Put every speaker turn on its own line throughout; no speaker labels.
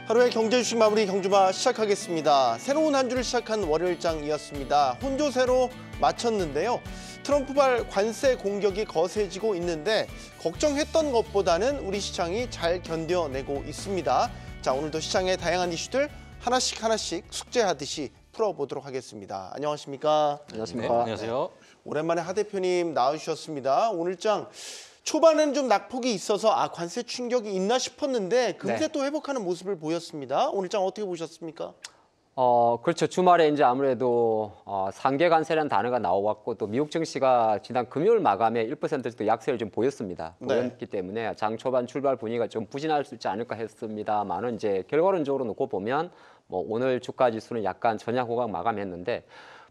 하루의 경제 주식 마무리 경주마 시작하겠습니다. 새로운 한 주를 시작한 월요일장이었습니다. 혼조세로 마쳤는데요. 트럼프발 관세 공격이 거세지고 있는데 걱정했던 것보다는 우리 시장이 잘 견뎌내고 있습니다. 자, 오늘도 시장의 다양한 이슈들 하나씩 숙제하듯이 풀어보도록 하겠습니다. 안녕하십니까?
안녕하십니까?
네, 안녕하세요.
오랜만에 하 대표님 나와주셨습니다. 오늘장 초반에는 좀 낙폭이 있어서 관세 충격이 있나 싶었는데 금세 또 회복하는 모습을 보였습니다. 오늘장 어떻게 보셨습니까?
그렇죠. 주말에 이제 아무래도 상계 관세라는 단어가 나왔고 또 미국 증시가 지난 금요일 마감에 1% 약세를 좀 보였습니다. 보였기 때문에 장 초반 출발 분위기가 좀 부진할 수 있지 않을까 했습니다만은 이제 결과론적으로 놓고 보면 뭐 오늘 주가 지수는 약간 전약 호강 마감했는데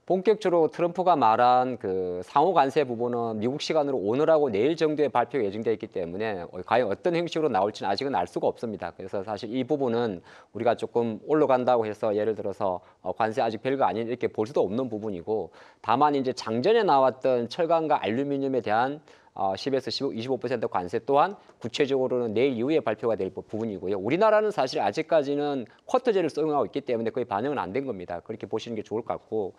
본격적으로 트럼프가 말한 그 상호 관세 부분은 미국 시간으로 오늘하고 내일 정도의 발표가 예정되어 있기 때문에 과연 어떤 형식으로 나올지는 아직은 알 수가 없습니다. 그래서 사실 이 부분은 우리가 조금 올라간다고 해서 예를 들어서 관세 아직 별거 아닌 이렇게 볼 수도 없는 부분이고, 다만 이제 장전에 나왔던 철강과 알루미늄에 대한 10에서 25% 관세 또한 구체적으로는 내일 이후에 발표가 될 부분이고요. 우리나라는 사실 아직까지는 쿼터제를 적용하고 있기 때문에 거의 반영은 안 된 겁니다. 그렇게 보시는 게 좋을 것 같고,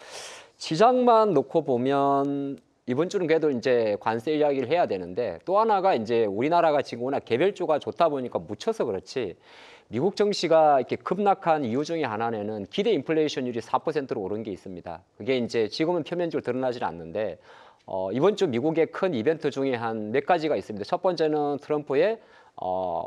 시장만 놓고 보면 이번 주는 그래도 이제 관세 이야기를 해야 되는데, 또 하나가 이제 우리나라가 지금 워낙 개별주가 좋다 보니까 묻혀서 그렇지 미국 증시가 이렇게 급락한 이유 중에 하나는 기대 인플레이션율이 4%로 오른 게 있습니다. 그게 이제 지금은 표면적으로 드러나질 않는데 이번 주 미국의 큰 이벤트 중에 한 몇 가지가 있습니다. 첫 번째는 트럼프의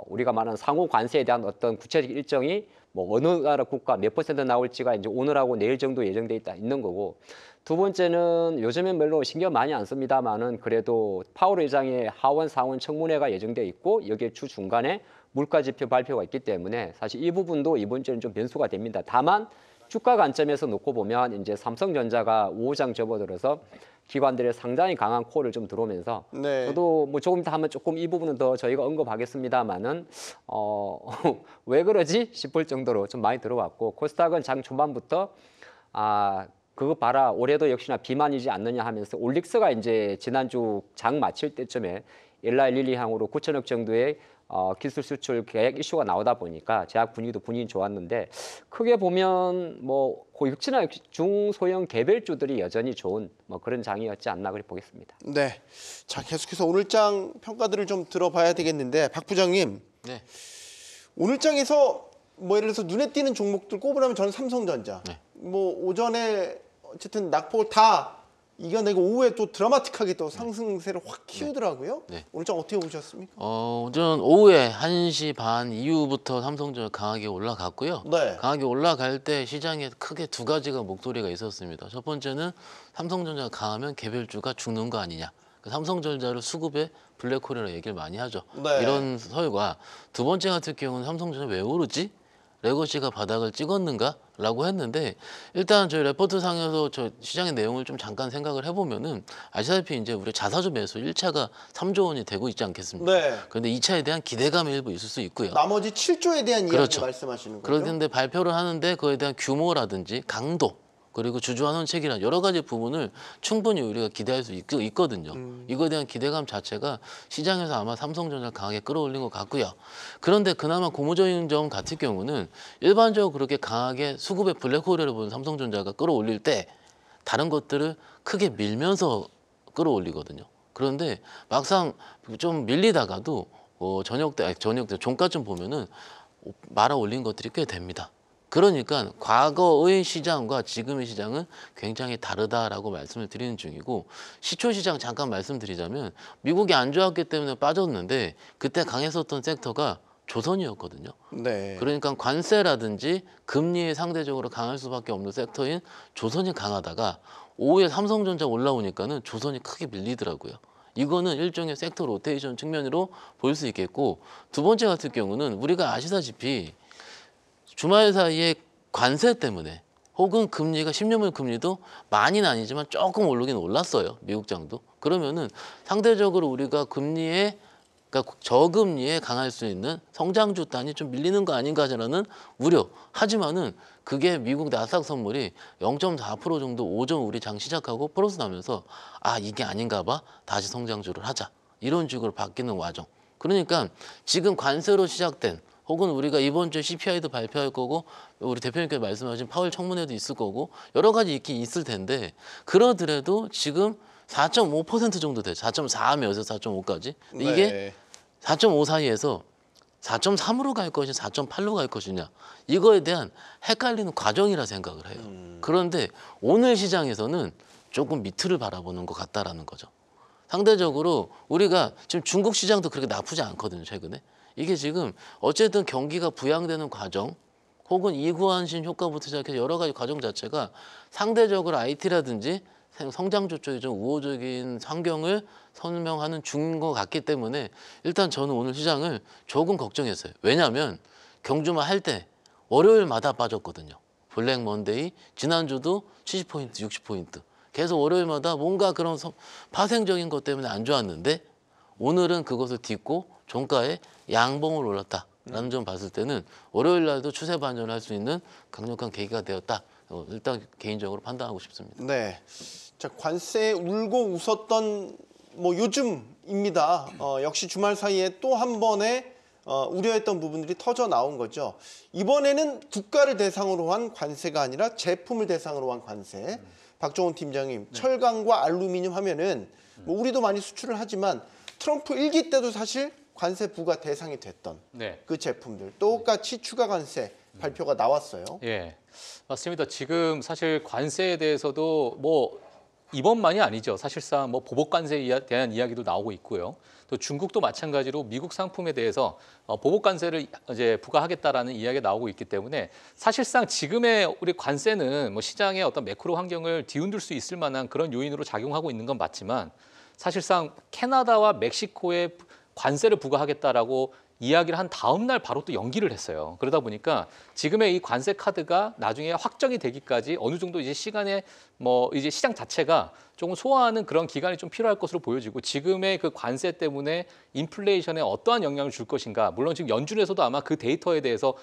우리가 말하는 상호 관세에 대한 어떤 구체적 일정이 뭐 어느 나라 국가 몇 % 나올지가 이제 오늘하고 내일 정도 예정돼 있는 거고, 두 번째는 요즘엔 별로 신경 많이 안 씁니다만은 그래도 파월 의장의 하원 상원 청문회가 예정돼 있고 여기에 주 중간에 물가 지표 발표가 있기 때문에 사실 이 부분도 이번 주는 좀 변수가 됩니다. 다만 주가 관점에서 놓고 보면 이제 삼성전자가 5장 접어들어서 기관들의 상당히 강한 콜을 좀 들어오면서 저도 뭐 조금 이따 하면 조금 이 부분은 더 저희가 언급하겠습니다만은 왜 그러지 싶을 정도로 좀 많이 들어왔고, 코스닥은 장 초반부터 그거 봐라 올해도 역시나 비만이지 않느냐 하면서 올릭스가 이제 지난주 장 마칠 때쯤에 엘라이 릴리항으로 9천억 정도의 기술 수출 계약 이슈가 나오다 보니까 제약 분위기도 좋았는데, 크게 보면 뭐 고육지나 중소형 개별주들이 여전히 좋은 뭐 그런 장이었지 않나 그렇게 보겠습니다.
네, 자 계속해서 오늘장 평가들을 좀 들어봐야 되겠는데, 박 부장님, 오늘장에서 뭐 예를 들어서 눈에 띄는 종목들 꼽으라면 저는 삼성전자, 뭐 오전에 어쨌든 낙폭을 다 이겨내고 오후에 또 드라마틱하게 또 상승세를 확 키우더라고요. 오늘장 어떻게 보셨습니까?
오전 오후에 1시 반 이후부터 삼성전자 강하게 올라갔고요. 강하게 올라갈 때 시장에 크게 두 가지가 목소리가 있었습니다. 첫 번째는 삼성전자가 강하면 개별주가 죽는 거 아니냐. 삼성전자를 수급에 블랙홀이라고 얘기를 많이 하죠. 이런 설과, 두 번째 같은 경우는 삼성전자 왜 오르지? 레거시가 바닥을 찍었는가? 라고 했는데, 일단 저희 레포트 상에서 저 시장의 내용을 좀 잠깐 생각을 해보면은 아시다시피 이제 우리 자사주 매수 1차가 3조 원이 되고 있지 않겠습니까? 그런데 2차에 대한 기대감이 일부 있을 수 있고요.
나머지 7조에 대한 이야기 말씀하시는 거죠?
그런데 발표를 하는데 그에 대한 규모라든지 강도, 그리고 주주환원 책이란 여러 가지 부분을 충분히 우리가 기대할 수 있거든요. 이거에 대한 기대감 자체가 시장에서 아마 삼성전자를 강하게 끌어올린 것 같고요. 그런데 그나마 고무적인 점 같은 경우는 일반적으로 그렇게 강하게 수급의 블랙홀을 보는 삼성전자가 끌어올릴 때 다른 것들을 크게 밀면서 끌어올리거든요. 그런데 막상 좀 밀리다가도 저녁 때 종가쯤 보면은 말아 올린 것들이 꽤 됩니다. 그러니까 과거의 시장과 지금의 시장은 굉장히 다르다라고 말씀을 드리는 중이고, 시초 시장 잠깐 말씀드리자면 미국이 안 좋았기 때문에 빠졌는데 그때 강했었던 섹터가 조선이었거든요. 그러니까 관세라든지 금리에 상대적으로 강할 수밖에 없는 섹터인 조선이 강하다가 오후에 삼성전자 올라오니까는 조선이 크게 밀리더라고요. 이거는 일종의 섹터 로테이션 측면으로 볼 수 있겠고, 두 번째 같은 경우는 우리가 아시다시피 주말 사이에 관세 때문에 혹은 금리가 10년물 금리도 많이는 아니지만 조금 오르긴 올랐어요. 미국장도. 그러면은 상대적으로 우리가 금리에, 그러니까 저금리에 강할 수 있는 성장주 단이 좀 밀리는 거 아닌가라는 우려. 하지만은 그게 미국 나스닥 선물이 0.4% 정도 오전 우리 장 시작하고 플러스 나면서 이게 아닌가 봐. 다시 성장주를 하자. 이런 식으로 바뀌는 과정. 그러니까 지금 관세로 시작된 혹은 우리가 이번 주에 CPI도 발표할 거고 우리 대표님께서 말씀하신 파월 청문회도 있을 거고 여러 가지 있긴 있을 텐데 그러더라도 지금 4.5% 정도 돼요. 4.4면서 4.5까지. 이게
네.
4.5 사이에서 4.3으로 갈 것이냐 4.8로 갈 것이냐 이거에 대한 헷갈리는 과정이라 생각을 해요. 그런데 오늘 시장에서는 조금 밑을 바라보는 것 같다라는 거죠. 상대적으로 우리가 지금 중국 시장도 그렇게 나쁘지 않거든요. 최근에. 이게 지금 어쨌든 경기가 부양되는 과정 혹은 이구환신 효과부터 시작해서 여러 가지 과정 자체가 상대적으로 IT라든지 성장주 쪽이 좀 우호적인 환경을 설명하는 중인 것 같기 때문에 일단 저는 오늘 시장을 조금 걱정했어요. 왜냐하면 경주만 할 때 월요일마다 빠졌거든요. 블랙 먼데이 지난주도 70포인트, 60포인트. 계속 월요일마다 뭔가 그런 파생적인 것 때문에 안 좋았는데 오늘은 그것을 딛고 종가에 양봉을 올랐다라는 점 봤을 때는 월요일 날도 추세 반전을 할 수 있는 강력한 계기가 되었다. 일단 개인적으로 판단하고 싶습니다.
네. 자, 관세에 울고 웃었던 뭐 요즘입니다. 역시 주말 사이에 또 한 번의 우려했던 부분들이 터져 나온 거죠. 이번에는 국가를 대상으로 한 관세가 아니라 제품을 대상으로 한 관세. 박종훈 팀장님, 철강과 알루미늄 하면은 뭐 우리도 많이 수출을 하지만 트럼프 1기 때도 사실 관세 부과 대상이 됐던 그 제품들 똑같이 추가 관세 발표가 나왔어요.
예, 맞습니다. 지금 사실 관세에 대해서도 뭐 이번만이 아니죠. 사실상 뭐 보복 관세에 대한 이야기도 나오고 있고요. 또 중국도 마찬가지로 미국 상품에 대해서 보복 관세를 이제 부과하겠다라는 이야기가 나오고 있기 때문에 사실상 지금의 우리 관세는 뭐 시장의 어떤 매크로 환경을 뒤흔들 수 있을 만한 그런 요인으로 작용하고 있는 건 맞지만 사실상 캐나다와 멕시코에 관세를 부과하겠다라고 이야기를 한 다음 날 바로 또 연기를 했어요. 그러다 보니까 지금의 이 관세 카드가 나중에 확정이 되기까지 어느 정도 이제 시간에 뭐 이제 시장 자체가 조금 소화하는 그런 기간이 좀 필요할 것으로 보여지고 지금의 그 관세 때문에 인플레이션에 어떠한 영향을 줄 것인가. 물론 지금 연준에서도 아마 그 데이터에 대해서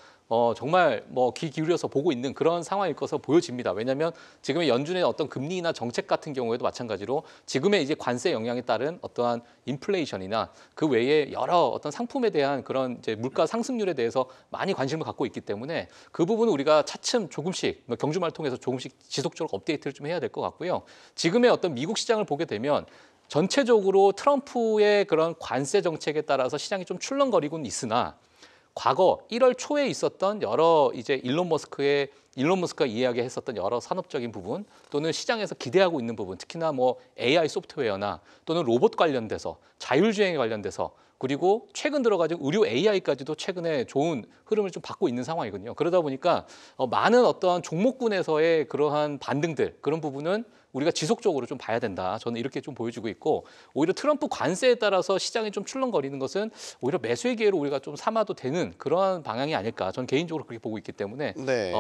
정말 뭐 귀 기울여서 보고 있는 그런 상황일 것으로 보여집니다. 왜냐하면 지금의 연준의 어떤 금리나 정책 같은 경우에도 마찬가지로 지금의 이제 관세 영향에 따른 어떠한 인플레이션이나 그 외에 여러 어떤 상품에 대한 그런 이제 물가 상승률에 대해서 많이 관심을 갖고 있기 때문에 그 부분은 우리가 차츰 조금씩 경주말 통해서 조금씩 지속적으로 업데이트를 좀 해야 될 것 같고요. 지금의 어떤 미국 시장을 보게 되면 전체적으로 트럼프의 그런 관세 정책에 따라서 시장이 좀 출렁거리고는 있으나 과거 1월 초에 있었던 여러 이제 일론 머스크가 이야기했었던 여러 산업적인 부분 또는 시장에서 기대하고 있는 부분, 특히나 뭐 AI 소프트웨어나 또는 로봇 관련돼서 자율주행에 관련돼서 그리고 최근 들어가지고 의료 AI까지도 최근에 좋은 흐름을 좀 받고 있는 상황이거든요. 그러다 보니까 많은 어떤 종목군에서의 그러한 반등들 그런 부분은 우리가 지속적으로 좀 봐야 된다. 저는 이렇게 좀 보여주고 있고 오히려 트럼프 관세에 따라서 시장이 좀 출렁거리는 것은 오히려 매수의 기회로 우리가 좀 삼아도 되는 그런 방향이 아닐까. 저는 개인적으로 그렇게 보고 있기 때문에
네.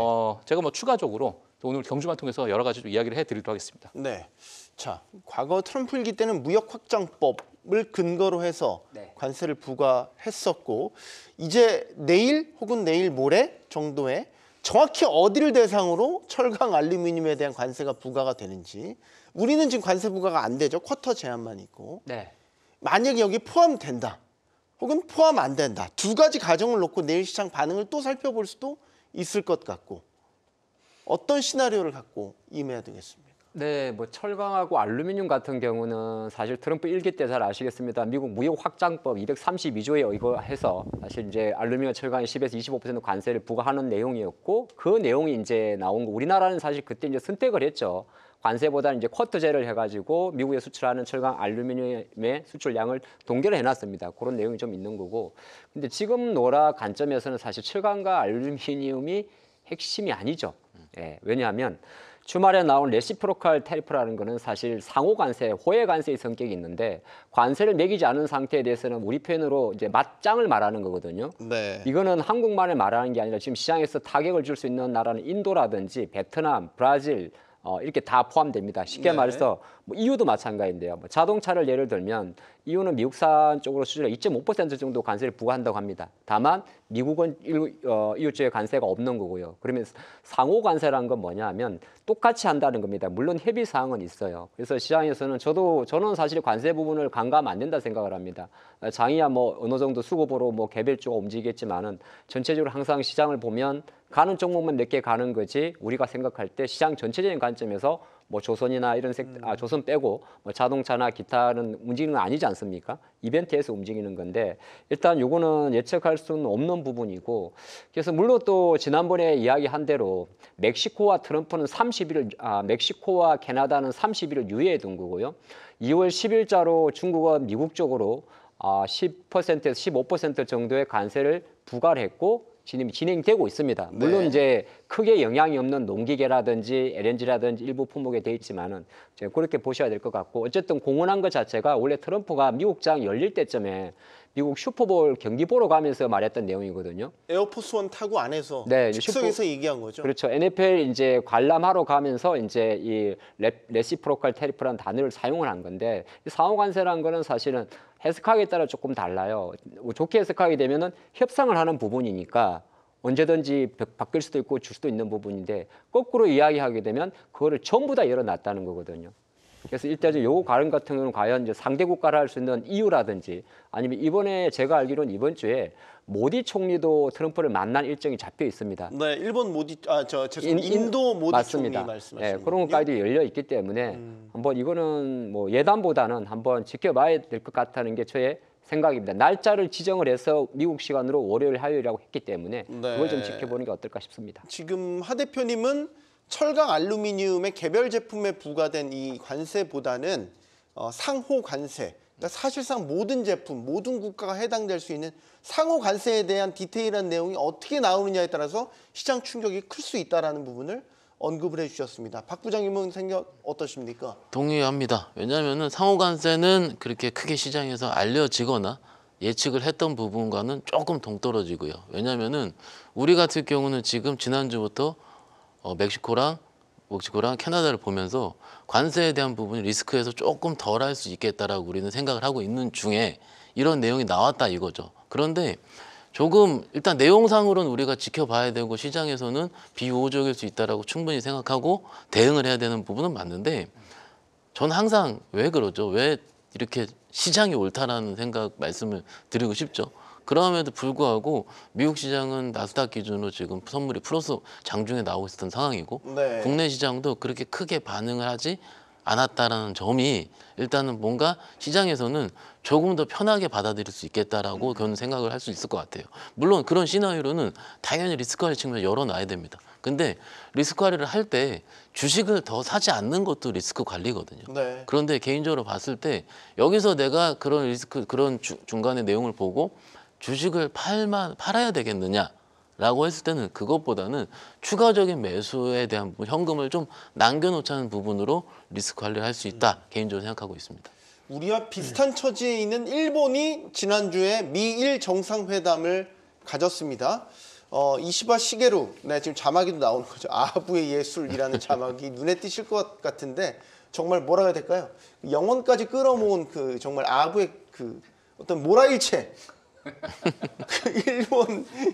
제가 뭐 추가적으로 또 오늘 경주만 통해서 여러 가지 좀 이야기를 해드리도록 하겠습니다.
네. 자, 과거 트럼프 일기 때는 무역 확장법을 근거로 해서 관세를 부과했었고 이제 내일 혹은 내일 모레 정도에 정확히 어디를 대상으로 철강, 알루미늄에 대한 관세가 부과가 되는지 우리는 지금 관세 부과가 안 되죠. 쿼터 제한만 있고. 만약에 여기 포함된다 혹은 포함 안 된다. 두 가지 가정을 놓고 내일 시장 반응을 또 살펴볼 수도 있을 것 같고 어떤 시나리오를 갖고 임해야 되겠습니까?
네, 뭐 철강하고 알루미늄 같은 경우는 사실 트럼프 1기 때 잘 아시겠습니다. 미국 무역 확장법 232조에 의거해서 사실 이제 알루미늄 철강에 10에서 25% 관세를 부과하는 내용이었고 그 내용이 이제 나온 거. 우리나라는 사실 그때 이제 선택을 했죠. 관세보다는 이제 쿼터제를 해가지고 미국에 수출하는 철강, 알루미늄의 수출량을 동결을 해놨습니다. 그런 내용이 좀 있는 거고. 근데 지금 노라 관점에서는 사실 철강과 알루미늄이 핵심이 아니죠. 예, 왜냐하면 주말에 나온 레시프로칼 테리프라는 거는 사실 상호 관세, 호혜 관세의 성격이 있는데 관세를 매기지 않은 상태에 대해서는 우리 표현으로 이제 맞짱을 말하는 거거든요.
네.
이거는 한국만을 말하는 게 아니라 지금 시장에서 타격을 줄 수 있는 나라는 인도라든지 베트남, 브라질, 이렇게 다 포함됩니다. 쉽게
네.
말해서 뭐 EU도 마찬가지인데요. 뭐 자동차를 예를 들면 EU는 미국산 쪽으로 수출에 2.5% 정도 관세를 부과한다고 합니다. 다만 미국은 EU 쪽에 관세가 없는 거고요. 그러면 상호 관세라는 건 뭐냐면 똑같이 한다는 겁니다. 물론 협의 사항은 있어요. 그래서 시장에서는 저는 사실 관세 부분을 간과하면 안 된다 생각을 합니다. 장이야 뭐 어느 정도 수급으로 뭐 개별적으로 움직이겠지만은 전체적으로 항상 시장을 보면 가는 종목만 몇 개 가는 거지 우리가 생각할 때 시장 전체적인 관점에서 뭐 조선이나 이런 조선 빼고 뭐 자동차나 기타는 움직이는 건 아니지 않습니까? 이벤트에서 움직이는 건데 일단 요거는 예측할 수는 없는 부분이고 그래서 물론 또 지난번에 이야기한 대로 멕시코와 트럼프는 30일을 멕시코와 캐나다는 30일을 유예해 둔 거고요. 2월 10일자로 중국은 미국 쪽으로 10%에서 15% 정도의 관세를 부과를 했고 진행되고 있습니다. 물론
네.
이제 크게 영향이 없는 농기계라든지 LNG라든지 일부 품목에 돼 있지만은 그렇게 보셔야 될 것 같고 어쨌든 공언한 것 자체가 원래 트럼프가 미국장 열릴 때쯤에 미국 슈퍼볼 경기 보러 가면서 말했던 내용이거든요.
에어포스 원 타고 안에서
네,
즉석에서 얘기한 거죠.
그렇죠. NFL 이제 관람하러 가면서 이제 이 레시프로컬 테리프라는 단어를 사용을 한 건데 이 상호 관세라는 거는 사실은 해석하기에 따라 조금 달라요. 좋게 해석하게 되면은 협상을 하는 부분이니까 언제든지 바뀔 수도 있고 줄 수도 있는 부분인데 거꾸로 이야기하게 되면 그거를 전부 다 열어놨다는 거거든요. 그래서 일대적으로 요거 가름 같은 경우는 과연 이제 상대 국가를 할 수 있는 EU라든지 아니면 이번에 제가 알기로는 이번 주에 모디 총리도 트럼프를 만난 일정이 잡혀 있습니다.
네, 일본 모디 인도 모디
맞습니다.
총리 말씀하시는
네, 그런 것까지 열려 있기 때문에 한번 이거는 뭐 예단보다는 한번 지켜봐야 될 것 같다는 게 저의 생각입니다. 날짜를 지정을 해서 미국 시간으로 월요일, 화요일이라고 했기 때문에
네.
그걸 좀 지켜보는 게 어떨까 싶습니다.
지금 하 대표님은 철강 알루미늄의 개별 제품에 부과된 이 관세보다는 상호 관세, 그러니까 사실상 모든 제품, 모든 국가가 해당될 수 있는 상호 관세에 대한 디테일한 내용이 어떻게 나오느냐에 따라서 시장 충격이 클 수 있다는 부분을 언급을 해주셨습니다. 박 부장님은 생각 어떠십니까?
동의합니다. 왜냐하면 상호 관세는 그렇게 크게 시장에서 알려지거나 예측을 했던 부분과는 조금 동떨어지고요. 왜냐하면 우리 같은 경우는 지금 지난주부터 멕시코랑 캐나다를 보면서 관세에 대한 부분이 리스크에서 조금 덜 할 수 있겠다라고 우리는 생각을 하고 있는 중에 이런 내용이 나왔다 이거죠. 그런데 조금 일단 내용상으로는 우리가 지켜봐야 되고 시장에서는 비우호적일 수 있다라고 충분히 생각하고 대응을 해야 되는 부분은 맞는데 저는 항상 왜 그러죠? 왜 이렇게 시장이 옳다라는 생각 말씀을 드리고 싶죠. 그럼에도 불구하고 미국 시장은 나스닥 기준으로 지금 선물이 플러스 장중에 나오고 있었던 상황이고
네.
국내 시장도 그렇게 크게 반응을 하지 않았다라는 점이 일단은 뭔가 시장에서는 조금 더 편하게 받아들일 수 있겠다라고 그런 생각을 할 수 있을 것 같아요. 물론 그런 시나리오는 당연히 리스크관리 측면에서 열어놔야 됩니다. 근데 리스크 관리를 할 때 주식을 더 사지 않는 것도 리스크 관리거든요.
네.
그런데 개인적으로 봤을 때 여기서 내가 그런 리스크 그런 중간의 내용을 보고 주식을 팔아야 되겠느냐라고 했을 때는 그것보다는 추가적인 매수에 대한 현금을 좀 남겨놓자는 부분으로 리스크 관리를 할 수 있다 개인적으로 생각하고 있습니다.
우리와 비슷한 처지에 있는 일본이 지난주에 미일 정상회담을 가졌습니다. 이시바 시게루, 네, 지금 자막에도 나오는 거죠. 아부의 예술이라는 자막이 눈에 띄실 것 같은데 정말 뭐라 해야 될까요? 영혼까지 끌어모은 그 정말 아부의 그 어떤 모라일체.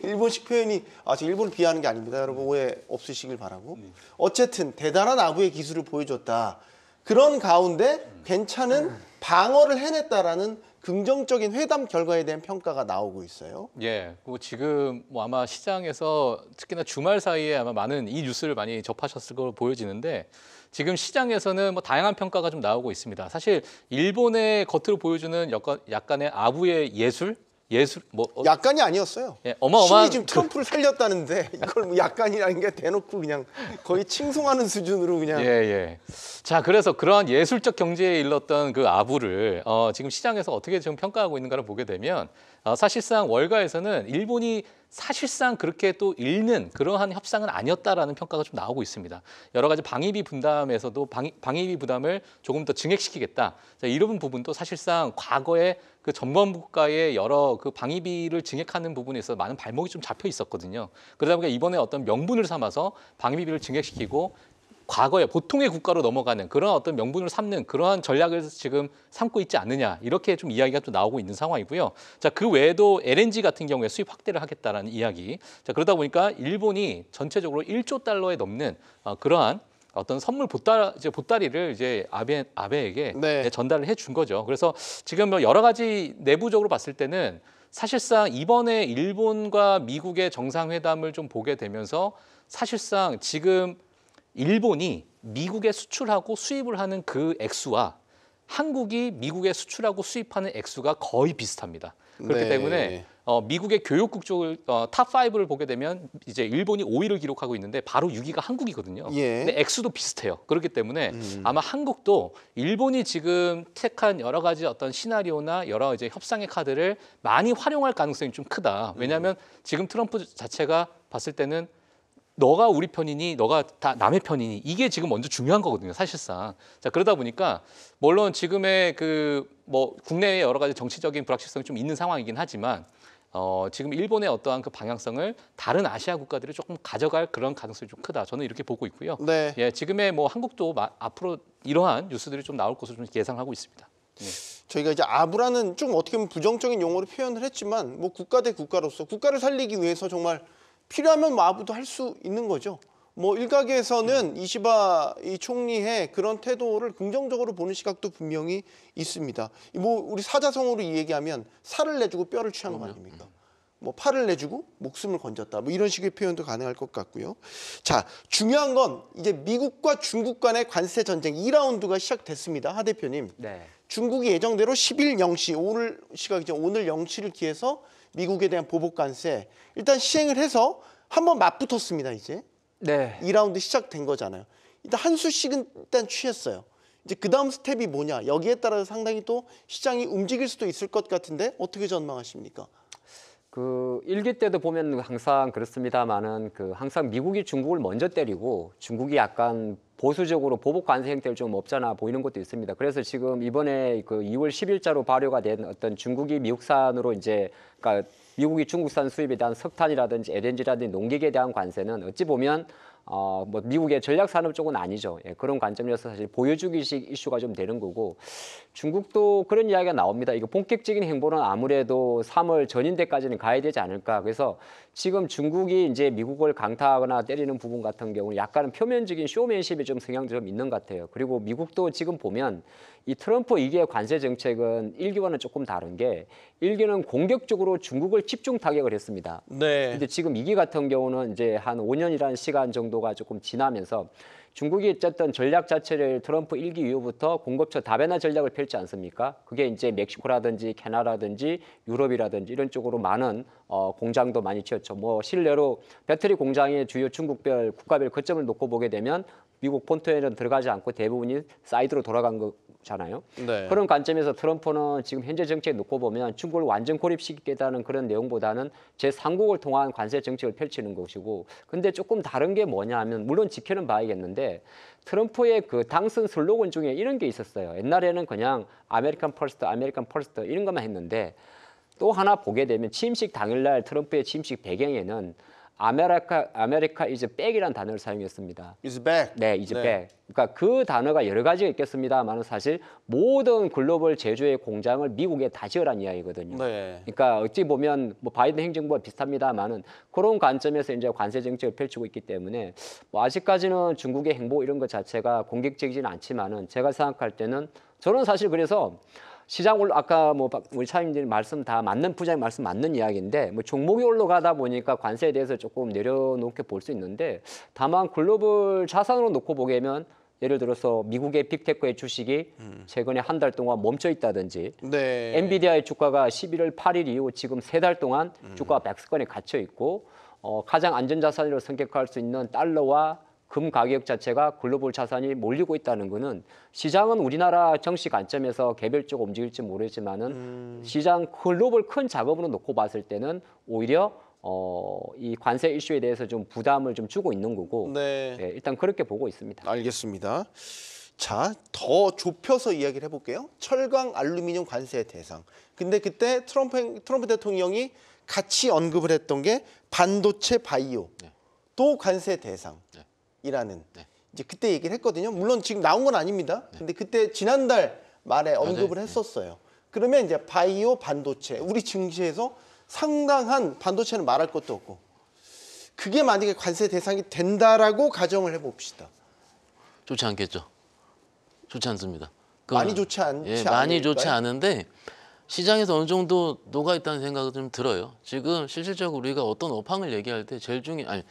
일본식 표현이 지금 일본을 비하하는 게 아닙니다. 여러분 오해 없으시길 바라고. 어쨌든 대단한 아부의 기술을 보여줬다. 그런 가운데 괜찮은 방어를 해냈다라는 긍정적인 회담 결과에 대한 평가가 나오고 있어요.
예, 지금 뭐 아마 시장에서 특히나 주말 사이에 아마 많은 이 뉴스를 많이 접하셨을 걸로 보여지는데 지금 시장에서는 뭐 다양한 평가가 좀 나오고 있습니다. 사실 일본의 겉으로 보여주는 약간의 아부의 예술 뭐
약간이 아니었어요.
예, 어마어마한
신이 지금 트럼프를 살렸다는데 이걸 뭐 약간이라는 게 대놓고 그냥 거의 칭송하는 수준으로 그냥.
예. 자, 그래서 그러한 예술적 경지에 일렀던 그 아부를 지금 시장에서 어떻게 좀 평가하고 있는가를 보게 되면 사실상 월가에서는 일본이 사실상 그렇게 또 잃는 그러한 협상은 아니었다라는 평가가 좀 나오고 있습니다. 여러 가지 방위비 분담에서도 방위비 부담을 조금 더 증액시키겠다. 자, 이런 부분도 사실상 과거에 그 전범 국가의 여러 그 방위비를 증액하는 부분에 있어서 많은 발목이 좀 잡혀 있었거든요. 그러다 보니까 이번에 어떤 명분을 삼아서 방위비를 증액시키고 과거에 보통의 국가로 넘어가는 그런 어떤 명분을 삼는 그러한 전략을 지금 삼고 있지 않느냐 이렇게 좀 이야기가 또 나오고 있는 상황이고요. 자, 그 외에도 LNG 같은 경우에 수입 확대를 하겠다라는 이야기. 자, 그러다 보니까 일본이 전체적으로 1조 달러에 넘는 그러한 어떤 선물 보따리를 이제 아베에게
네.
전달을 해준 거죠. 그래서 지금 뭐 여러 가지 내부적으로 봤을 때는 사실상 이번에 일본과 미국의 정상회담을 좀 보게 되면서 사실상 지금 일본이 미국에 수출하고 수입을 하는 그 액수와 한국이 미국에 수출하고 수입하는 액수가 거의 비슷합니다. 그렇기
네.
때문에 미국의 교육국 쪽을 탑5를 보게 되면 이제 일본이 5위를 기록하고 있는데 바로 6위가 한국이거든요.
예.
근데 액수도 비슷해요. 그렇기 때문에 아마 한국도 일본이 지금 택한 여러 가지 어떤 시나리오나 여러 이제 협상의 카드를 많이 활용할 가능성이 좀 크다. 왜냐하면 지금 트럼프 자체가 봤을 때는 너가 우리 편이니 너가 다 남의 편이니 이게 지금 먼저 중요한 거거든요, 사실상. 자, 그러다 보니까 물론 지금의 그 뭐 국내에 여러 가지 정치적인 불확실성이 좀 있는 상황이긴 하지만 지금 일본의 어떠한 그 방향성을 다른 아시아 국가들이 조금 가져갈 그런 가능성이 좀 크다. 저는 이렇게 보고 있고요.
네.
예, 지금의 뭐 한국도 앞으로 이러한 뉴스들이 좀 나올 것으로 좀 예상하고 있습니다.
저희가 이제 아부라는 좀 어떻게 보면 부정적인 용어로 표현을 했지만 뭐 국가 대 국가로서 국가를 살리기 위해서 정말 필요하면 뭐 아부도 할 수 있는 거죠. 뭐 일각에서는 이시바 이 총리의 그런 태도를 긍정적으로 보는 시각도 분명히 있습니다. 뭐 우리 사자성어로 얘기하면 살을 내주고 뼈를 취한 거 아닙니까? 뭐 팔을 내주고 목숨을 건졌다. 뭐 이런 식의 표현도 가능할 것 같고요. 자, 중요한 건 이제 미국과 중국 간의 관세 전쟁 2라운드가 시작됐습니다. 하 대표님.
네.
중국이 예정대로 10일 0시 오늘 시각이죠. 오늘 0시를 기해서 미국에 대한 보복 관세 일단 시행을 해서 한번 맞붙었습니다. 이제
네.
2라운드 시작된 거잖아요. 일단 한 수씩은 일단 취했어요. 이제 그 다음 스텝이 뭐냐 여기에 따라서 상당히 또 시장이 움직일 수도 있을 것 같은데 어떻게 전망하십니까?
그 일기 때도 보면 항상 그렇습니다만은 그 항상 미국이 중국을 먼저 때리고 중국이 약간 보수적으로 보복 관세 행태를 좀 없잖아 보이는 것도 있습니다. 그래서 지금 이번에 그 2월 10일자로 발효가 된 어떤 중국이 미국산으로 이제 그러니까 미국이 중국산 수입에 대한 석탄이라든지 LNG라든지 농기계에 대한 관세는 어찌 보면 뭐 미국의 전략 산업 쪽은 아니죠. 예, 그런 관점에서 사실 보여주기식 이슈가 좀 되는 거고 중국도 그런 이야기가 나옵니다. 이거 본격적인 행보는 아무래도 3월 전인대까지는 가야 되지 않을까. 그래서 지금 중국이 이제 미국을 강타하거나 때리는 부분 같은 경우는 약간은 표면적인 쇼맨십이 좀 성향도 좀 있는 것 같아요. 그리고 미국도 지금 보면 이 트럼프 2기의 관세 정책은 1기와는 조금 다른 게 1기는 공격적으로 중국을 집중 타격을 했습니다.
네.
근데 지금 2기 같은 경우는 이제 한 5년이라는 시간 정도가 조금 지나면서 중국이 어쨌든 전략 자체를 트럼프 1기 이후부터 공급처 다변화 전략을 펼지 않습니까? 그게 이제 멕시코라든지 캐나다라든지 유럽이라든지 이런 쪽으로 많은 공장도 많이 지었죠. 뭐 실례로 배터리 공장의 주요 중국별 국가별 거점을 놓고 보게 되면 미국 본토에는 들어가지 않고 대부분이 사이드로 돌아간 거잖아요.
네.
그런 관점에서 트럼프는 지금 현재 정책 놓고 보면 중국을 완전 고립시키겠다는 그런 내용보다는 제3국을 통한 관세 정책을 펼치는 것이고 근데 조금 다른 게 뭐냐 하면 물론 지켜는 봐야겠는데 트럼프의 그 당선 슬로건 중에 이런 게 있었어요. 옛날에는 그냥 아메리칸 퍼스트 이런 것만 했는데 또 하나 보게 되면 취임식 당일날 트럼프의 취임식 배경에는 아메리카 is back이라는 단어를 사용했습니다.
Is back.
네, is back. 그러니까 그 단어가 여러 가지가 있겠습니다만 사실 모든 글로벌 제조의 공장을 미국에 다 지으라는 이야기거든요.
네.
그러니까 어찌 보면 뭐 바이든 행정부와 비슷합니다만은 그런 관점에서 이제 관세 정책을 펼치고 있기 때문에 뭐 아직까지는 중국의 행보 이런 것 자체가 공격적이지는 않지만은 제가 생각할 때는 저는 사실 그래서 시장 아까 뭐 우리 차임님 말씀 다 맞는 부장님 말씀 맞는 이야기인데 뭐 종목이 올라가다 보니까 관세에 대해서 조금 내려놓게 볼 수 있는데 다만 글로벌 자산으로 놓고 보게면 예를 들어서 미국의 빅테크의 주식이 최근에 한 달 동안 멈춰 있다든지
네.
엔비디아의 주가가 11월 8일 이후 지금 3달 동안 주가가 백스권에 갇혀 있고 가장 안전자산으로 선택할 수 있는 달러와 금 가격 자체가 글로벌 자산이 몰리고 있다는 것은 시장은 우리나라 정시 관점에서 개별적으로 움직일지 모르지만은 시장 글로벌 큰 작업으로 놓고 봤을 때는 오히려 이 관세 이슈에 대해서 좀 부담을 좀 주고 있는 거고
네.
네, 일단 그렇게 보고 있습니다.
알겠습니다. 자, 더 좁혀서 이야기를 해볼게요. 철강, 알루미늄 관세 대상. 근데 그때 트럼프 대통령이 같이 언급을 했던 게 반도체, 바이오 또 관세 대상. 이라는 이제 그때 얘기를 했거든요. 물론 지금 나온 건 아닙니다. 근데 그때 지난달 말에 언급을
맞아요.
했었어요. 그러면 이제 바이오 반도체 우리 증시에서 상당한 반도체는 말할 것도 없고 그게 만약에 관세 대상이 된다라고 가정을 해봅시다.
좋지 않겠죠. 좋지 않습니다.
많이 좋지 않지
예, 많이
않을까요?
좋지 않은데 시장에서 어느 정도 녹아 있다는 생각이 좀 들어요. 지금 실질적으로 우리가 어떤 업황을 얘기할 때 제일 중요한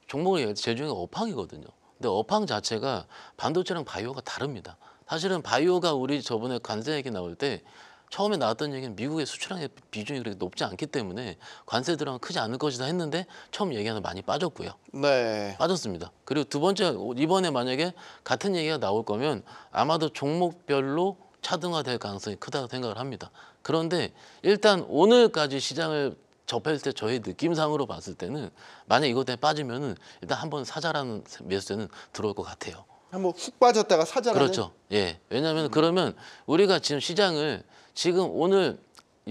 종목을 얘기할 때 제일 중요한 게 업황이거든요. 근데 업황 자체가 반도체랑 바이오가 다릅니다. 사실은 바이오가 우리 저번에 관세 얘기 나올 때 처음에 나왔던 얘기는 미국의 수출량의 비중이 그렇게 높지 않기 때문에 관세 들어가면 크지 않을 것이다 했는데 처음 얘기하는 많이 빠졌고요.
네.
빠졌습니다. 그리고 두 번째 이번에 만약에 같은 얘기가 나올 거면 아마도 종목별로 차등화될 가능성이 크다고 생각을 합니다. 그런데 일단 오늘까지 시장을 접했을 때 저희 느낌상으로 봤을 때는 만약 이것 때문에 빠지면은 일단 한번 사자라는 매수세는 들어올 것 같아요.
한번 훅 빠졌다가 사자라는.
그렇죠. 예. 왜냐하면 그러면 우리가 지금 시장을 지금 오늘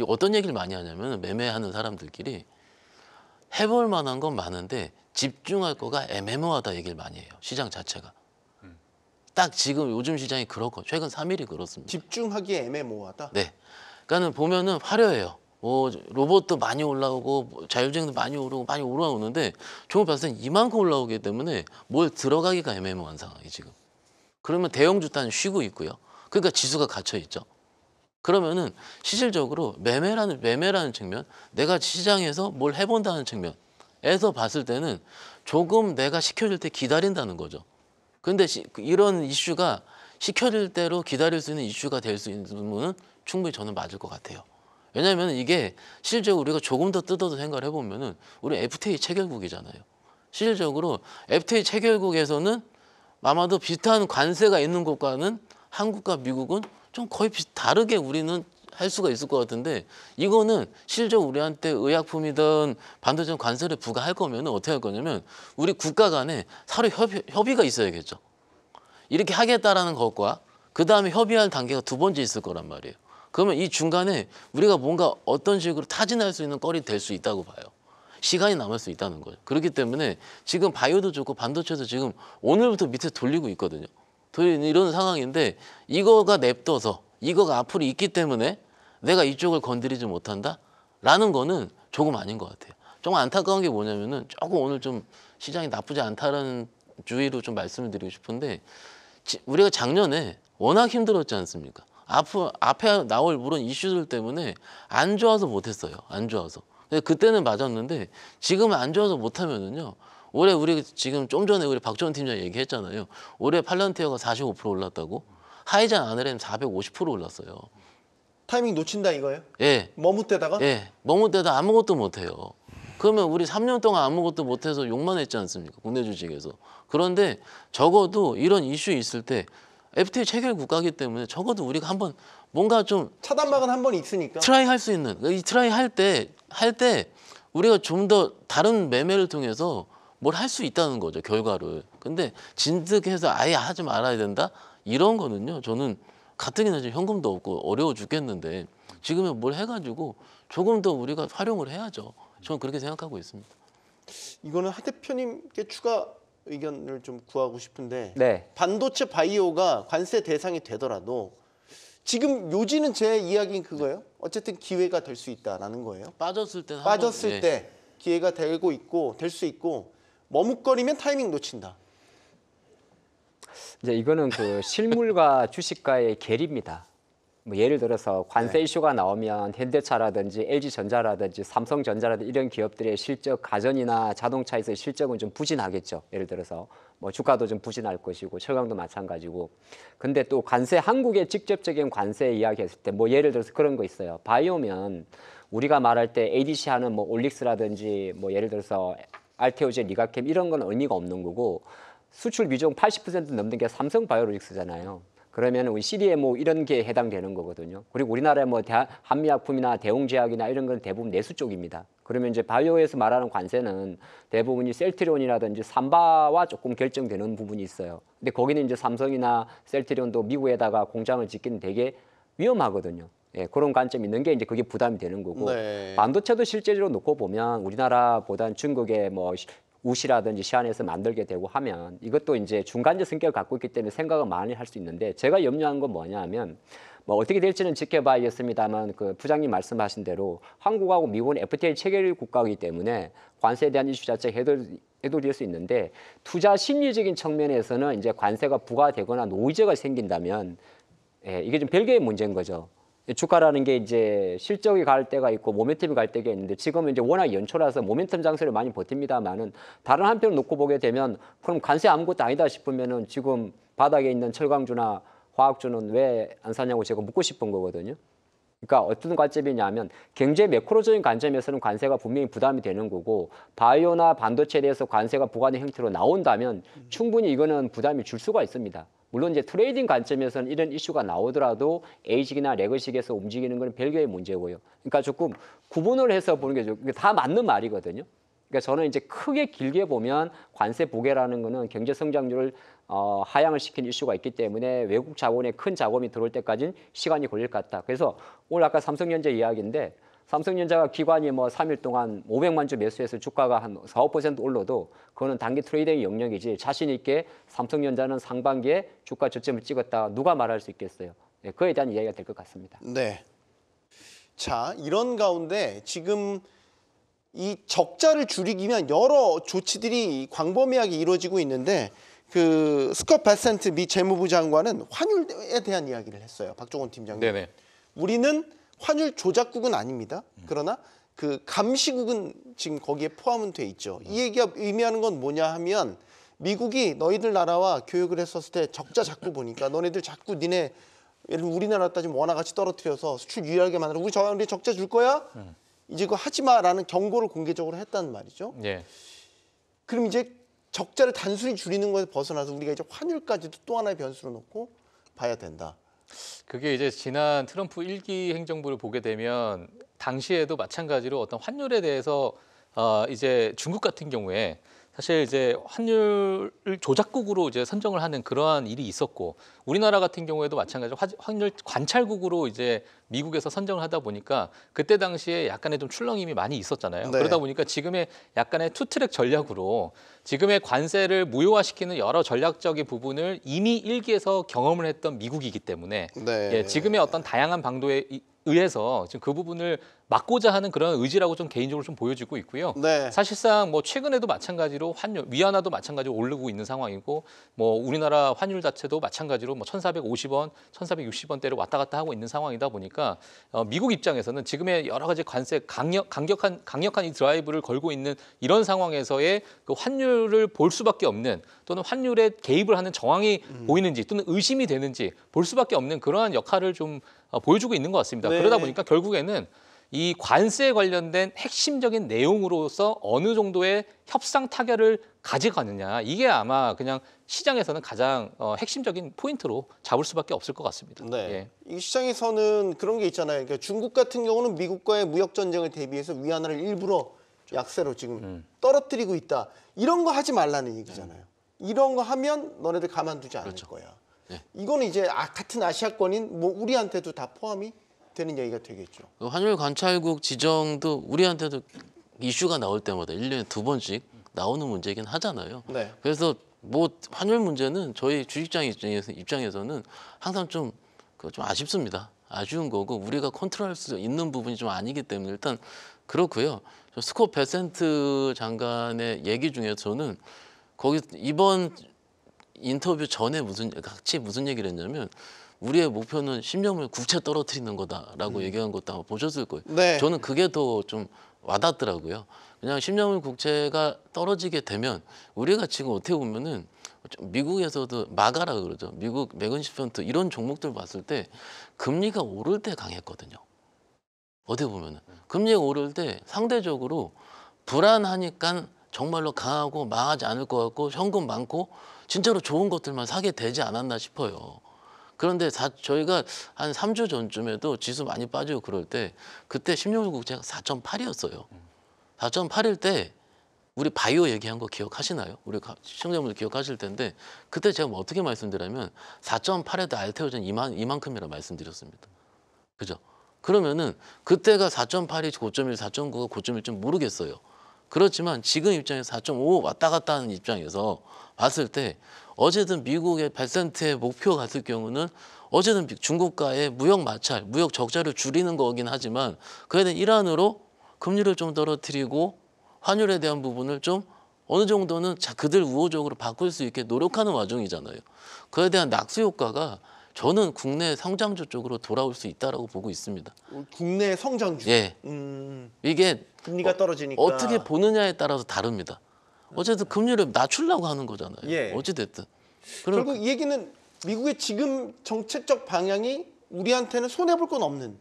어떤 얘기를 많이 하냐면 매매하는 사람들끼리 해볼 만한 건 많은데 집중할 거가 애매모호하다 얘기를 많이 해요. 시장 자체가. 딱 지금 요즘 시장이 그렇고 최근 3일이 그렇습니다.
집중하기에 애매모호하다.
네. 그러니까는 보면은 화려해요. 뭐 로봇도 많이 올라오고 뭐 자율주행도 많이 오르고 많이 올라오는데 종목 봤을 땐 이만큼 올라오기 때문에 뭘 들어가기가 애매모호한 상황이 지금. 그러면 대형 주단은 쉬고 있고요. 그러니까 지수가 갇혀 있죠. 그러면은 실질적으로 매매라는 측면, 내가 시장에서 뭘 해본다는 측면에서 봤을 때는 조금 내가 시켜줄 때 기다린다는 거죠. 근데 이런 이슈가 시켜줄 대로 기다릴 수 있는 이슈가 될 수 있는 부분은 충분히 저는 맞을 것 같아요. 왜냐하면 이게 실질적으로 우리가 조금 더 뜯어서 생각을 해보면은 우리 FTA 체결국이잖아요. 실질적으로 FTA 체결국에서는 아마도 비슷한 관세가 있는 곳과는 한국과 미국은 좀 거의 다르게 우리는 할 수가 있을 것 같은데 이거는 실질적으로 우리한테 의약품이든 반도체 관세를 부과할 거면 어떻게 할 거냐면 우리 국가 간에 서로 협의가 있어야겠죠. 이렇게 하겠다라는 것과 그다음에 협의할 단계가 두 번째 있을 거란 말이에요. 그러면 이 중간에 우리가 뭔가 어떤 식으로 타진할 수 있는 거리 될 수 있다고 봐요. 시간이 남을 수 있다는 거죠. 그렇기 때문에 지금 바이오도 좋고 반도체도 지금 오늘부터 밑에 돌리고 있거든요. 이런 상황인데 이거가 냅둬서 이거가 앞으로 있기 때문에 내가 이쪽을 건드리지 못한다라는 거는 조금 아닌 것 같아요. 조금 안타까운 게 뭐냐면은 조금 오늘 좀 시장이 나쁘지 않다라는 주의로 좀 말씀을 드리고 싶은데 우리가 작년에 워낙 힘들었지 않습니까? 앞에 나올 물론 이슈들 때문에 안 좋아서 못했어요. 안 좋아서. 근데 그때는 맞았는데 지금은 안 좋아서 못하면은요. 올해 우리 지금 좀 전에 우리 박지원 팀장 얘기했잖아요. 올해 팔런티어가 45% 올랐다고. 하이젠 아너렘 450% 올랐어요.
타이밍 놓친다 이거예요?
예.
머뭇대다가?
예. 머뭇대다 아무것도 못해요. 그러면 우리 3년 동안 아무것도 못해서 욕만 했지 않습니까? 국내 주식에서. 그런데 적어도 이런 이슈 있을 때 FTA 체결 국가이기 때문에 적어도 우리가 한번 뭔가 좀
차단막은 한 번 있으니까.
트라이 할 수 있는 이 트라이 할 때 우리가 좀 더 다른 매매를 통해서 뭘 할 수 있다는 거죠, 결과를. 근데 진득해서 아예 하지 말아야 된다? 이런 거는요. 저는 가뜩이나 지금 현금도 없고 어려워 죽겠는데 지금은 뭘 해가지고 조금 더 우리가 활용을 해야죠. 저는 그렇게 생각하고 있습니다.
이거는 하 대표님께 추가 의견을 좀 구하고 싶은데
네.
반도체 바이오가 관세 대상이 되더라도 지금 요지는 제 이야기는 그거예요. 어쨌든 기회가 될 수 있다라는 거예요.
빠졌을 때는
빠졌을
예.
때 기회가 되고 있고 될 수 있고 머뭇거리면 타이밍 놓친다.
이제 이거는 그 실물과 주식과의 괴리입니다. 뭐 예를 들어서 관세
네.
이슈가 나오면 현대차라든지 LG전자라든지 삼성전자라든지 이런 기업들의 실적 가전이나 자동차에서의 실적은 좀 부진하겠죠. 예를 들어서 뭐 주가도 좀 부진할 것이고 철강도 마찬가지고. 근데 또 관세 한국의 직접적인 관세 이야기했을 때 뭐 예를 들어서 그런 거 있어요. 바이오면 우리가 말할 때 ADC 하는 뭐 올릭스라든지 뭐 예를 들어서 알테오제, 리가캠 이런 건 의미가 없는 거고 수출 비중 80% 넘는 게 삼성바이오로직스잖아요. 그러면 우리 CDMO 이런 게 해당되는 거거든요. 그리고 우리나라의 뭐 한미약품이나 대웅제약이나 이런 건 대부분 내수 쪽입니다. 그러면 이제 바이오에서 말하는 관세는 대부분이 셀트리온이라든지 삼바와 조금 결정되는 부분이 있어요. 근데 거기는 이제 삼성이나 셀트리온도 미국에다가 공장을 짓기는 되게 위험하거든요. 예, 그런 관점이 있는 게 이제 그게 부담이 되는 거고
네.
반도체도 실제로 놓고 보면 우리나라보다는 중국의 뭐 우시라든지 시안에서 만들게 되고 하면 이것도 이제 중간재 성격을 갖고 있기 때문에 생각을 많이 할 수 있는데 제가 염려한 건 뭐냐면 뭐 어떻게 될지는 지켜봐야겠습니다만 그 부장님 말씀하신 대로 한국하고 미국은 FTA 체결 국가이기 때문에 관세에 대한 이슈 자체 해결될 수 있는데 투자 심리적인 측면에서는 이제 관세가 부과되거나 노이즈가 생긴다면 이게 좀 별개의 문제인 거죠. 주가라는 게 이제 실적이 갈 때가 있고 모멘텀이 갈 때가 있는데 지금은 이제 워낙 연초라서 모멘텀 장세를 많이 버팁니다만은 다른 한편을 놓고 보게 되면 그럼 관세 아무것도 아니다 싶으면은 지금 바닥에 있는 철강주나 화학주는 왜 안 사냐고 제가 묻고 싶은 거거든요. 그러니까 어떤 관점이냐면 경제 매크로적인 관점에서는 관세가 분명히 부담이 되는 거고 바이오나 반도체에 대해서 관세가 부과된 형태로 나온다면 충분히 이거는 부담이 줄 수가 있습니다. 물론 이제 트레이딩 관점에서는 이런 이슈가 나오더라도 A식이나 레거식에서 움직이는 건 별개의 문제고요. 그러니까 조금 구분을 해서 보는 게 다 맞는 말이거든요. 그러니까 저는 이제 크게 길게 보면 관세 부계라는 거는 경제 성장률을 하향을 시키는 이슈가 있기 때문에 외국 자본의 큰 자금이 들어올 때까지는 시간이 걸릴 것 같다. 그래서 오늘 아까 삼성전자 이야기인데 삼성전자가 기관이 뭐 3일 동안 500만 주 매수해서 주가가 한 4, 5% 올라도 그거는 단기 트레이딩의 영역이지 자신 있게 삼성전자는 상반기에 주가 저점을 찍었다 누가 말할 수 있겠어요. 네, 그에 대한 이야기가 될 것 같습니다.
네. 자, 이런 가운데 지금 이 적자를 줄이기 위한 여러 조치들이 광범위하게 이루어지고 있는데 그 스콧 베센트 미 재무부 장관은 환율에 대한 이야기를 했어요. 박종원 팀장님.
네네.
우리는 환율 조작국은 아닙니다. 그러나 그 감시국은 지금 거기에 포함은 돼 있죠. 이 얘기가 의미하는 건 뭐냐 하면 미국이 너희들 나라와 교역을 했었을 때 적자 자꾸 보니까 너네들 자꾸 니네 예를 들면 우리나라 따지면 원화같이 떨어뜨려서 수출 유리하게 만들어 우리 적자 줄 거야? 이제 그거 하지 마라는 경고를 공개적으로 했다는 말이죠.
예.
그럼 이제 적자를 단순히 줄이는 것에 벗어나서 우리가 이제 환율까지도 또 하나의 변수로 놓고 봐야 된다.
그게 이제 지난 트럼프 1기 행정부를 보게 되면 당시에도 마찬가지로 어떤 환율에 대해서 이제 중국 같은 경우에 사실 이제 환율 조작국으로 이제 선정을 하는 그러한 일이 있었고 우리나라 같은 경우에도 마찬가지로 환율 관찰국으로 이제 미국에서 선정을 하다 보니까 그때 당시에 약간의 좀 출렁임이 많이 있었잖아요.
네.
그러다 보니까 지금의 약간의 투트랙 전략으로 지금의 관세를 무효화시키는 여러 전략적인 부분을 이미 1기에서 경험을 했던 미국이기 때문에
네.
예, 지금의 어떤 다양한 방도에 의해서 지금 그 부분을 막고자 하는 그런 의지라고 좀 개인적으로 좀 보여지고 있고요.
네.
사실상 뭐 최근에도 마찬가지로 환율 위안화도 마찬가지로 오르고 있는 상황이고 뭐 우리나라 환율 자체도 마찬가지로 뭐 1,450원, 1,460원대를 왔다 갔다 하고 있는 상황이다 보니까 미국 입장에서는 지금의 여러 가지 관세 강력한 이 드라이브를 걸고 있는 이런 상황에서의 그 환율을 볼 수밖에 없는 또는 환율에 개입을 하는 정황이 보이는지 또는 의심이 되는지 볼 수밖에 없는 그러한 역할을 좀 보여주고 있는 것 같습니다.
네.
그러다 보니까 결국에는 이 관세에 관련된 핵심적인 내용으로서 어느 정도의 협상 타결을 가져가느냐 이게 아마 그냥 시장에서는 가장 핵심적인 포인트로 잡을 수밖에 없을 것 같습니다.
네.
예.
이 시장에서는 그런 게 있잖아요. 그러니까 중국 같은 경우는 미국과의 무역 전쟁을 대비해서 위안화를 일부러 약세로 지금 떨어뜨리고 있다. 이런 거 하지 말라는 얘기잖아요. 이런 거 하면 너네들 가만두지 않을
그렇죠.
거야.
네.
이거는 이제 같은 아시아권인 뭐 우리한테도 다 포함이 되는 얘기가 되겠죠.
환율 관찰국 지정도 우리한테도 이슈가 나올 때마다 1년에 2번씩 나오는 문제이긴 하잖아요.
네.
그래서 뭐 환율 문제는 저희 주식장 입장에서는 항상 좀 아쉽습니다. 아쉬운 거고 우리가 컨트롤할 수 있는 부분이 좀 아니기 때문에 일단 그렇고요. 스콧 베센트 장관의 얘기 중에서는 거기 이번 인터뷰 전에 같이 무슨 얘기를 했냐면 우리의 목표는 10년을 국채 떨어뜨리는 거다라고 얘기한 것도 아마 보셨을 거예요.
네.
저는 그게 더 좀 와닿더라고요. 그냥 10년물 국채가 떨어지게 되면 우리가 지금 어떻게 보면은 미국에서도 마가라 그러죠. 미국 매그니피션트 이런 종목들 봤을 때 금리가 오를 때 강했거든요. 어떻게 보면은 금리가 오를 때 상대적으로 불안하니까 정말로 강하고 망하지 않을 것 같고 현금 많고 진짜로 좋은 것들만 사게 되지 않았나 싶어요. 그런데 저희가 한 3주 전쯤에도 지수 많이 빠지고 그럴 때 그때 10년물 국채가 4.8이었어요. 4.8일 때 우리 바이오 얘기한 거 기억하시나요? 우리 시청자분들 기억하실 텐데 그때 제가 뭐 어떻게 말씀드리냐면 4.8에도 알테오젠 이만큼이라 말씀드렸습니다. 그죠? 그러면은 그때가 4.8이 고점일 4.9가 고점일지 모르겠어요. 그렇지만 지금 입장에서 4.5 왔다 갔다 하는 입장에서 봤을 때 어쨌든 미국의 100센트의 목표 같을 경우는 어쨌든 중국과의 무역 마찰, 무역 적자를 줄이는 거긴 하지만 그에 대한 일환으로 금리를 좀 떨어뜨리고 환율에 대한 부분을 좀 어느 정도는 그들 우호적으로 바꿀 수 있게 노력하는 와중이잖아요. 그에 대한 낙수 효과가 저는 국내 성장주 쪽으로 돌아올 수 있다라고 보고 있습니다.
국내 성장주.
예. 이게
금리가 떨어지니까.
어떻게 보느냐에 따라서 다릅니다. 어쨌든 금리를 낮추려고 하는 거잖아요.
예.
어찌 됐든.
결국 이 얘기는 미국의 지금 정책적 방향이 우리한테는 손해 볼 건 없는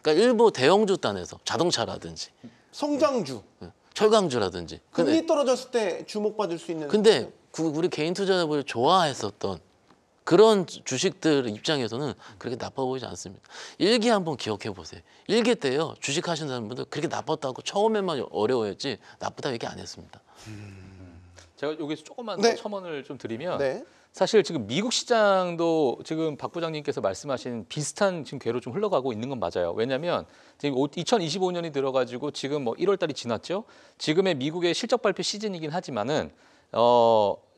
그러니까 일부 대형주 단에서 자동차라든지
성장주.
철강주라든지.
금리 떨어졌을 때 주목받을 수 있는.
근데 우리 개인 투자자분이 좋아했었던 그런 주식들 입장에서는 그렇게 나빠 보이지 않습니다. 일기 한번 기억해 보세요. 일기 때요. 주식 하시는 분들 그렇게 나빴다고 처음에만 어려워했지 나쁘다고 얘기 안 했습니다.
제가 여기서 조금만
네.
더 첨언을 좀 드리면
네.
사실 지금 미국 시장도 지금 박 부장님께서 말씀하신 비슷한 지금 궤로 좀 흘러가고 있는 건 맞아요. 왜냐하면 지금 2025년이 들어가지고 지금 뭐 1월 달이 지났죠. 지금의 미국의 실적 발표 시즌이긴 하지만은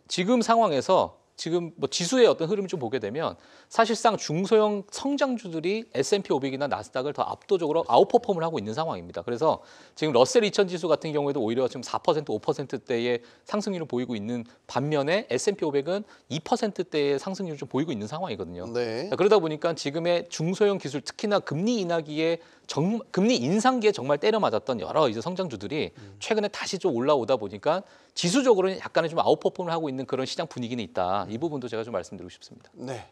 지금 상황에서 지금 뭐 지수의 어떤 흐름을 좀 보게 되면 사실상 중소형 성장주들이 S&P 500이나 나스닥을 더 압도적으로 아웃퍼폼을 하고 있는 상황입니다. 그래서 지금 러셀 2000 지수 같은 경우에도 오히려 지금 4%, 5%대의 상승률을 보이고 있는 반면에 S&P 500은 2%대의 상승률을 좀 보이고 있는 상황이거든요.
네.
그러다 보니까 지금의 중소형 기술, 특히나 금리 인하기에 금리 인상기에 정말 때려 맞았던 여러 이제 성장주들이 최근에 다시 좀 올라오다 보니까 지수적으로는 약간의 좀 아웃퍼폼을 하고 있는 그런 시장 분위기는 있다. 이 부분도 제가 좀 말씀드리고 싶습니다.
네.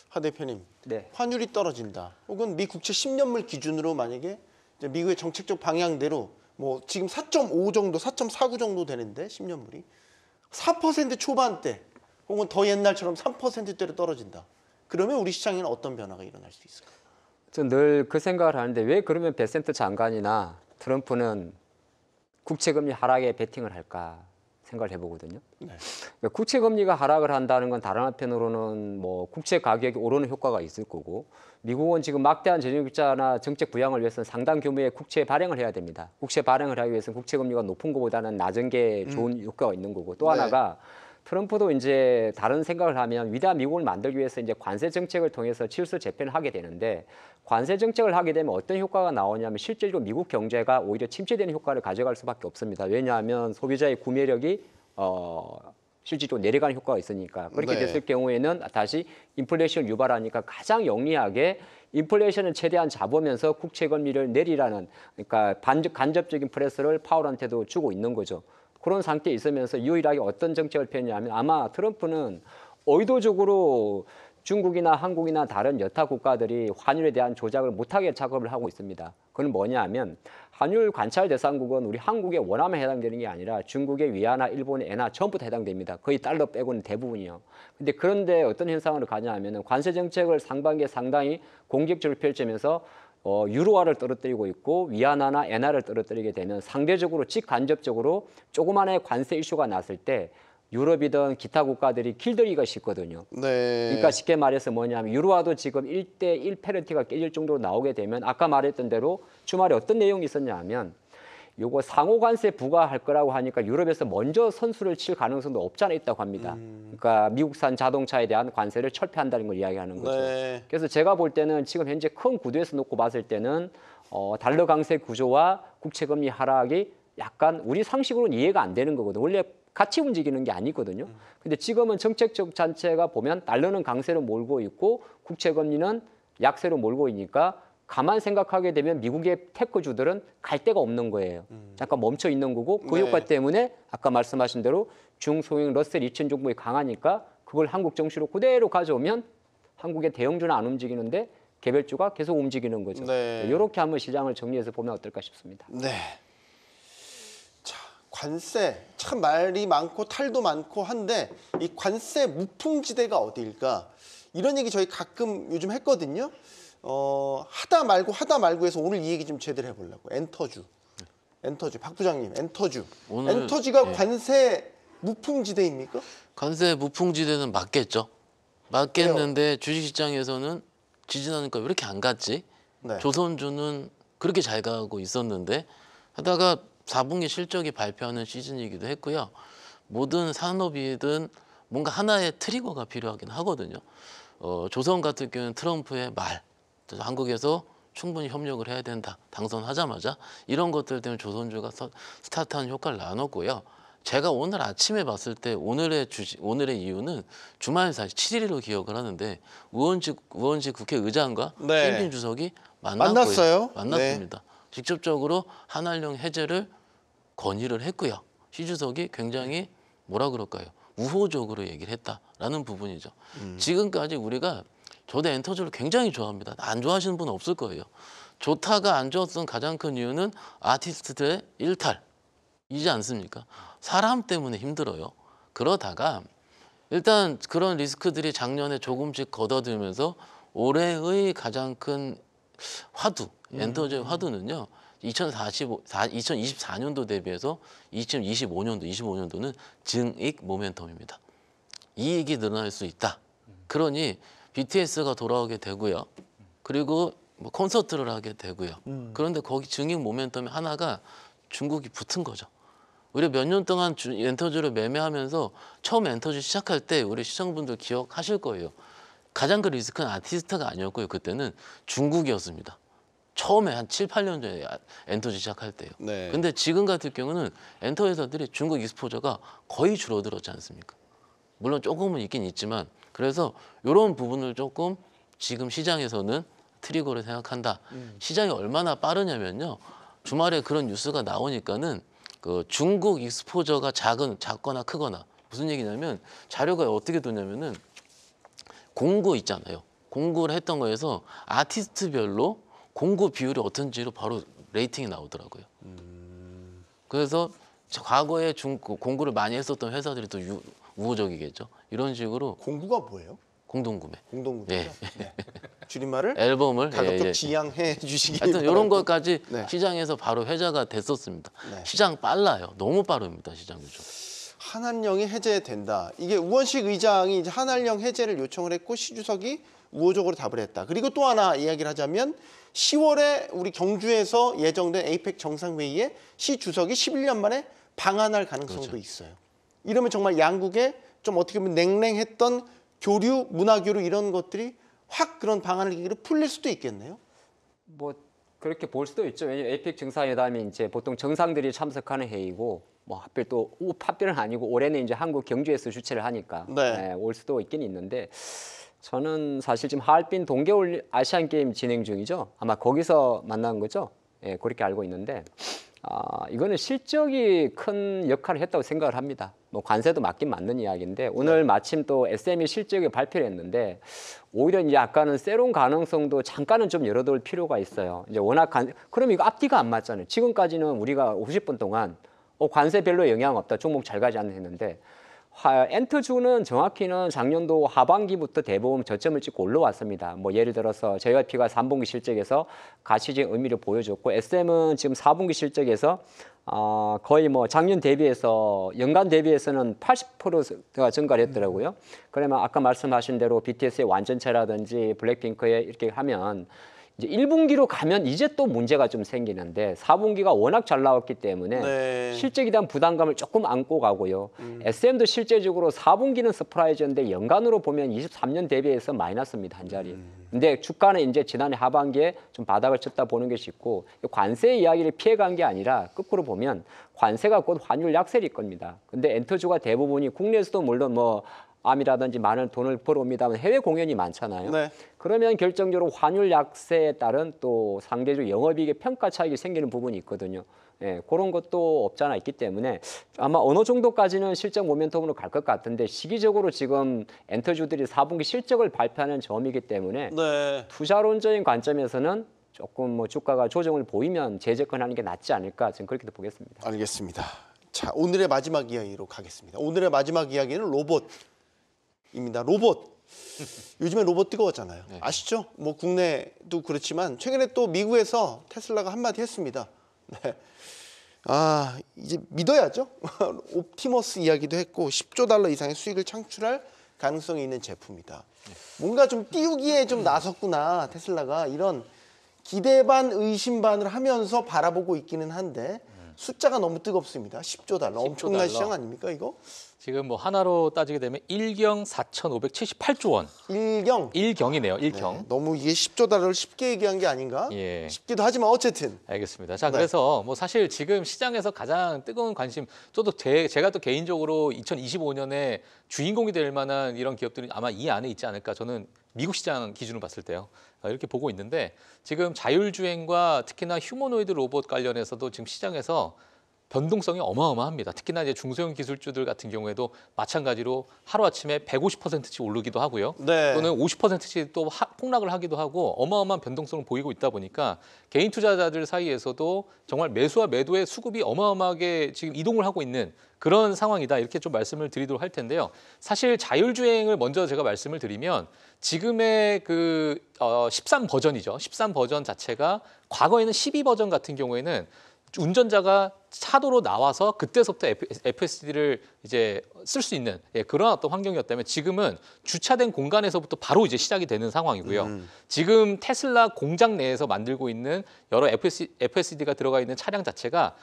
하 대표님.
네.
환율이 떨어진다. 혹은 미 국채 10년물 기준으로 만약에 이제 미국의 정책적 방향대로 뭐 지금 4.5 정도, 4.49 정도 되는데 10년물이 4% 초반대 혹은 더 옛날처럼 3%대로 떨어진다. 그러면 우리 시장에는 어떤 변화가 일어날 수 있을까요?
저는 늘 그 생각을 하는데 왜 그러면 베센트 장관이나 트럼프는 국채금리 하락에 베팅을 할까 생각을 해보거든요.
네.
그러니까 국채금리가 하락을 한다는 건 다른 한편으로는 뭐 국채 가격이 오르는 효과가 있을 거고 미국은 지금 막대한 재정적자나 정책 부양을 위해서는 상당 규모의 국채 발행을 해야 됩니다. 국채 발행을 하기 위해서는 국채금리가 높은 것보다는 낮은 게 좋은 효과가 있는 거고 또
네.
하나가 트럼프도 이제 다른 생각을 하면 위대한 미국을 만들기 위해서 이제 관세 정책을 통해서 치울수 재편을 하게 되는데 관세 정책을 하게 되면 어떤 효과가 나오냐면 실제로 미국 경제가 오히려 침체되는 효과를 가져갈 수밖에 없습니다. 왜냐하면 소비자의 구매력이 실질적으로 내려가는 효과가 있으니까 그렇게
네.
됐을 경우에는 다시 인플레이션을 유발하니까 가장 영리하게 인플레이션을 최대한 잡으면서 국채 금리를 내리라는 그러니까 간접적인 프레스를 파월한테도 주고 있는 거죠. 그런 상태에 있으면서 유일하게 어떤 정책을 펴냐면 아마 트럼프는 의도적으로 중국이나 한국이나 다른 여타 국가들이 환율에 대한 조작을 못하게 작업을 하고 있습니다. 그건 뭐냐면 환율 관찰 대상국은 우리 한국의 원화만 해당되는 게 아니라 중국의 위안화, 일본의 엔화 전부 다 해당됩니다. 거의 달러 빼고는 대부분이요. 그런데 어떤 현상으로 가냐 하면 관세 정책을 상반기에 상당히 공격적으로 펼치면서 유로화를 떨어뜨리고 있고 위안화나 엔화를 떨어뜨리게 되면 상대적으로 직간접적으로 조그만한 관세 이슈가 났을 때 유럽이든 기타 국가들이 길들이기가 쉽거든요.
네.
그러니까 쉽게 말해서 뭐냐면 유로화도 지금 1대1 패러티가 깨질 정도로 나오게 되면 아까 말했던 대로 주말에 어떤 내용이 있었냐 하면 요거 상호 관세 부과할 거라고 하니까 유럽에서 먼저 선수를 칠 가능성도 없지 않아 있다고 합니다. 그러니까 미국산 자동차에 대한 관세를 철폐한다는 걸 이야기하는 거죠.
네.
그래서 제가 볼 때는 지금 현재 큰 구도에서 놓고 봤을 때는 달러 강세 구조와 국채 금리 하락이 약간 우리 상식으로는 이해가 안 되는 거거든요. 원래 같이 움직이는 게 아니거든요. 근데 지금은 정책적 자체가 보면 달러는 강세로 몰고 있고 국채 금리는 약세로 몰고 있으니까 가만 생각하게 되면 미국의 테크주들은 갈 데가 없는 거예요. 잠깐 멈춰 있는 거고 그
네.
효과 때문에 아까 말씀하신 대로 중소형 러셀 2000 종목이 강하니까 그걸 한국 정시로 그대로 가져오면 한국의 대형주는 안 움직이는데 개별주가 계속 움직이는 거죠.
네.
이렇게 한번 시장을 정리해서 보면 어떨까 싶습니다.
네. 자, 관세 참 말이 많고 탈도 많고 한데 이 관세 무풍지대가 어디일까? 이런 얘기 저희 가끔 요즘 했거든요. 하다 말고 해서 오늘 이 얘기 좀 제대로 해보려고. 엔터주 박 부장님 엔터주.
오늘,
엔터주가
예.
관세 무풍지대입니까?
관세 무풍지대는 맞겠죠. 맞겠는데 주식시장에서는 지지나니까 왜 이렇게 안 갔지?
네.
조선주는 그렇게 잘 가고 있었는데 하다가 4분기 실적이 발표하는 시즌이기도 했고요. 모든 산업이든 뭔가 하나의 트리거가 필요하긴 하거든요. 조선 같은 경우는 트럼프의 말, 한국에서 충분히 협력을 해야 된다. 당선하자마자 이런 것들 때문에 조선주가 스타트하는 효과를 나눴고요. 제가 오늘 아침에 봤을 때 오늘의 이유는 주말 사실 7일로 기억을 하는데 우원식 국회의장과
네.
김진 주석이
만났어요.
만났습니다. 직접적으로 한한령 해제를 건의를 했고요. 시 주석이 굉장히 뭐라 그럴까요? 우호적으로 얘기를 했다라는 부분이죠. 지금까지 우리가 저도 엔터주를 굉장히 좋아합니다. 안 좋아하시는 분은 없을 거예요. 좋다가 안 좋았던 가장 큰 이유는 아티스트들의 일탈이지 않습니까? 사람 때문에 힘들어요. 그러다가 일단 그런 리스크들이 작년에 조금씩 걷어들면서 올해의 가장 큰 화두, 엔터주의 화두는요. 2024년도 대비해서 25년도는 증익 모멘텀입니다. 이익이 늘어날 수 있다. 그러니 BTS가 돌아오게 되고요. 그리고 뭐 콘서트를 하게 되고요. 그런데 거기 증익 모멘텀이 하나가 중국이 붙은 거죠. 우리 몇 년 동안 엔터주를 매매하면서 처음 엔터주 시작할 때 우리 시청분들 기억하실 거예요. 가장 큰 리스크는 아티스트가 아니었고요. 그때는 중국이었습니다. 처음에 한 7, 8년 전에 엔터주 시작할 때요.
네.
근데 지금 같은 경우는 엔터 회사들이 중국 익스포저가 거의 줄어들었지 않습니까? 물론 조금은 있긴 있지만 그래서 이런 부분을 조금 지금 시장에서는 트리거를 생각한다. 시장이 얼마나 빠르냐면요. 주말에 그런 뉴스가 나오니까는 그 중국 익스포저가 작거나 크거나 무슨 얘기냐면 자료가 어떻게 되냐면은 공고 있잖아요. 공고를 했던 거에서 아티스트별로 공고 비율이 어떤지로 바로 레이팅이 나오더라고요. 그래서 과거에 공고를 많이 했었던 회사들이 또 우호적이겠죠. 이런 식으로
공구가 뭐예요?
공동구매.
공동구매죠. 네. 줄임말을
앨범을
가급적 지양해 주시기
하여튼 이런 것까지
네.
시장에서 바로 회자가 됐었습니다.
네.
시장 빨라요. 너무 빠릅니다. 시장 요즘.
한한령이 해제된다. 이게 우원식 의장이 이제 한한령 해제를 요청을 했고 시 주석이 우호적으로 답을 했다. 그리고 또 하나 이야기를 하자면 10월에 우리 경주에서 예정된 에이펙 정상회의에 시 주석이 11년 만에 방한할 가능성도
그렇죠.
있어요. 이러면 정말 양국의 좀 어떻게 보면 냉랭했던 교류, 문화교류 이런 것들이 확 그런 방한을 계기로 풀릴 수도 있겠네요.
뭐 그렇게 볼 수도 있죠. 왜냐하면 에이펙 정상회담이 이제 보통 정상들이 참석하는 회의고 뭐 하필 또 하필은 아니고 올해는 이제 한국 경주에서 주최를 하니까
네.
올 수도 있긴 있는데 저는 사실 지금 하얼빈 동계올림 아시안 게임 진행 중이죠. 아마 거기서 만난 거죠. 예, 그렇게 알고 있는데 이거는 실적이 큰 역할을 했다고 생각을 합니다. 뭐 관세도 맞긴 맞는 이야기인데 오늘 마침 또 SME 실적을 발표를 했는데 오히려 이제 아까는 세론 가능성도 잠깐은 좀 열어둘 필요가 있어요. 이제 워낙 그럼 이거 앞뒤가 안 맞잖아요. 지금까지는 우리가 50분 동안 관세 별로 영향 없다. 종목 잘 가지 않는 했는데 엔터주는 정확히는 작년도 하반기부터 대부분 저점을 찍고 올라왔습니다. 뭐 예를 들어서 JYP가 3분기 실적에서 가시적 의미를 보여줬고 SM은 지금 4분기 실적에서 거의 뭐 작년 대비해서 연간 대비해서는 80%가 증가를 했더라고요. 그러면 아까 말씀하신 대로 BTS의 완전체라든지 블랙핑크에 이렇게 하면 이제 1분기로 가면 이제 또 문제가 좀 생기는데 4분기가 워낙 잘 나왔기 때문에
네.
실적에 대한 부담감을 조금 안고 가고요. SM도 실제적으로 4분기는 서프라이즈인데 연간으로 보면 23년 대비해서 마이너스입니다. 한 자리. 근데 주가는 이제 지난해 하반기에 좀 바닥을 쳤다 보는 것이 있고 관세 이야기를 피해간 게 아니라 거꾸로 보면 관세가 곧 환율 약세일 겁니다. 근데 엔터주가 대부분이 국내에서도 물론 뭐 암이라든지 많은 돈을 벌어옵니다만 해외 공연이 많잖아요.
네.
그러면 결정적으로 환율 약세에 따른 또 상대적 영업이익의 평가 차익이 생기는 부분이 있거든요. 예, 그런 것도 없잖아 있기 때문에 아마 어느 정도까지는 실적 모멘텀으로 갈 것 같은데 시기적으로 지금 엔터주들이 4분기 실적을 발표하는 점이기 때문에
네.
투자론적인 관점에서는 조금 뭐 주가가 조정을 보이면 재접근하는 게 낫지 않을까 지금 그렇게 보겠습니다.
알겠습니다. 자, 오늘의 마지막 이야기로 가겠습니다. 오늘의 마지막 이야기는 로봇입니다. 로봇. 요즘에 로봇 뜨거웠잖아요.
네.
아시죠? 뭐 국내도 그렇지만 최근에 또 미국에서 테슬라가 한마디 했습니다. 네. 이제 믿어야죠. 옵티머스 이야기도 했고 10조 달러 이상의 수익을 창출할 가능성이 있는 제품이다. 뭔가 좀 띄우기에 좀 나섰구나. 테슬라가 이런 기대 반 의심 반을 하면서 바라보고 있기는 한데 숫자가 너무 뜨겁습니다. 10조 달러.
10조
엄청난
달러.
시장 아닙니까 이거?
지금 뭐 하나로 따지게 되면 1경 4,578조 원.
일경.
1경이네요. 1경.
네, 너무 이게 10조 달러를 쉽게 얘기한 게 아닌가
예.
싶기도 하지만 어쨌든
알겠습니다. 자,
네.
그래서 뭐 사실 지금 시장에서 가장 뜨거운 관심, 저도 제가 또 개인적으로 2025년에 주인공이 될 만한 이런 기업들이 아마 이 안에 있지 않을까. 저는 미국 시장 기준으로 봤을 때요. 이렇게 보고 있는데 지금 자율주행과 특히나 휴머노이드 로봇 관련해서도 지금 시장에서 변동성이 어마어마합니다. 특히나 이제 중소형 기술주들 같은 경우에도 마찬가지로 하루아침에 150%씩 오르기도 하고요.
네.
또는 50%씩 또 폭락을 하기도 하고 어마어마한 변동성을 보이고 있다 보니까 개인 투자자들 사이에서도 정말 매수와 매도의 수급이 어마어마하게 지금 이동을 하고 있는 그런 상황이다. 이렇게 좀 말씀을 드리도록 할 텐데요. 사실 자율주행을 먼저 제가 말씀을 드리면 지금의 그 13 버전이죠. 13 버전 자체가 과거에는 12 버전 같은 경우에는 운전자가 차도로 나와서 그때서부터 FSD를 이제 쓸 수 있는 그런 어떤 환경이었다면 지금은 주차된 공간에서부터 바로 이제 시작이 되는 상황이고요. 지금 테슬라 공장 내에서 만들고 있는 여러 FSD가 들어가 있는 차량 자체가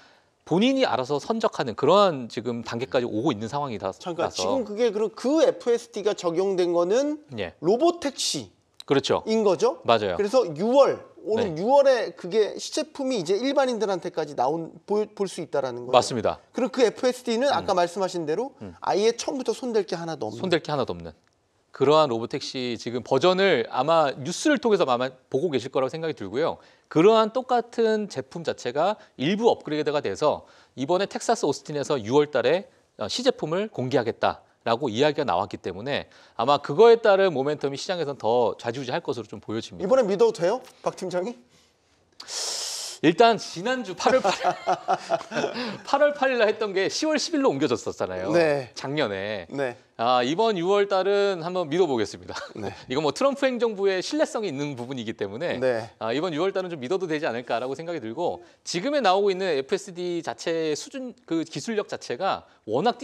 본인이 알아서 선적하는 그러한 지금 단계까지 오고 있는 상황이라서
잠깐 지금 그게 그럼 그 FSD가 적용된 거는
예,
로봇 택시인
그렇죠.
거죠?
맞아요.
그래서 6월 오는
네.
6월에 그게 시제품이 이제 일반인들한테까지 볼 수 있다라는 거예요.
맞습니다.
그럼 그 FSD는 아까 말씀하신 대로 아예 처음부터 손댈 게 하나도 없는.
손댈 게 하나도 없는 그러한 로보택시 지금 버전을 아마 뉴스를 통해서 아마 보고 계실 거라고 생각이 들고요. 그러한 똑같은 제품 자체가 일부 업그레이드가 돼서 이번에 텍사스 오스틴에서 6월 달에 시제품을 공개하겠다라고 이야기가 나왔기 때문에 아마 그거에 따른 모멘텀이 시장에서는 더 좌지우지할 것으로 좀 보여집니다.
이번에 믿어도 돼요? 박 팀장이?
일단 지난주 8월 8일 했던 게 10월 10일로 옮겨졌었잖아요.
네.
작년에.
네.
이번 6월 달은 한번 믿어보겠습니다.
네.
이건 뭐 트럼프 행정부의 신뢰성이 있는 부분이기 때문에
네.
이번 6월 달은 좀 믿어도 되지 않을까라고 생각이 들고 지금에 나오고 있는 FSD 자체의 수준 그 기술력 자체가 워낙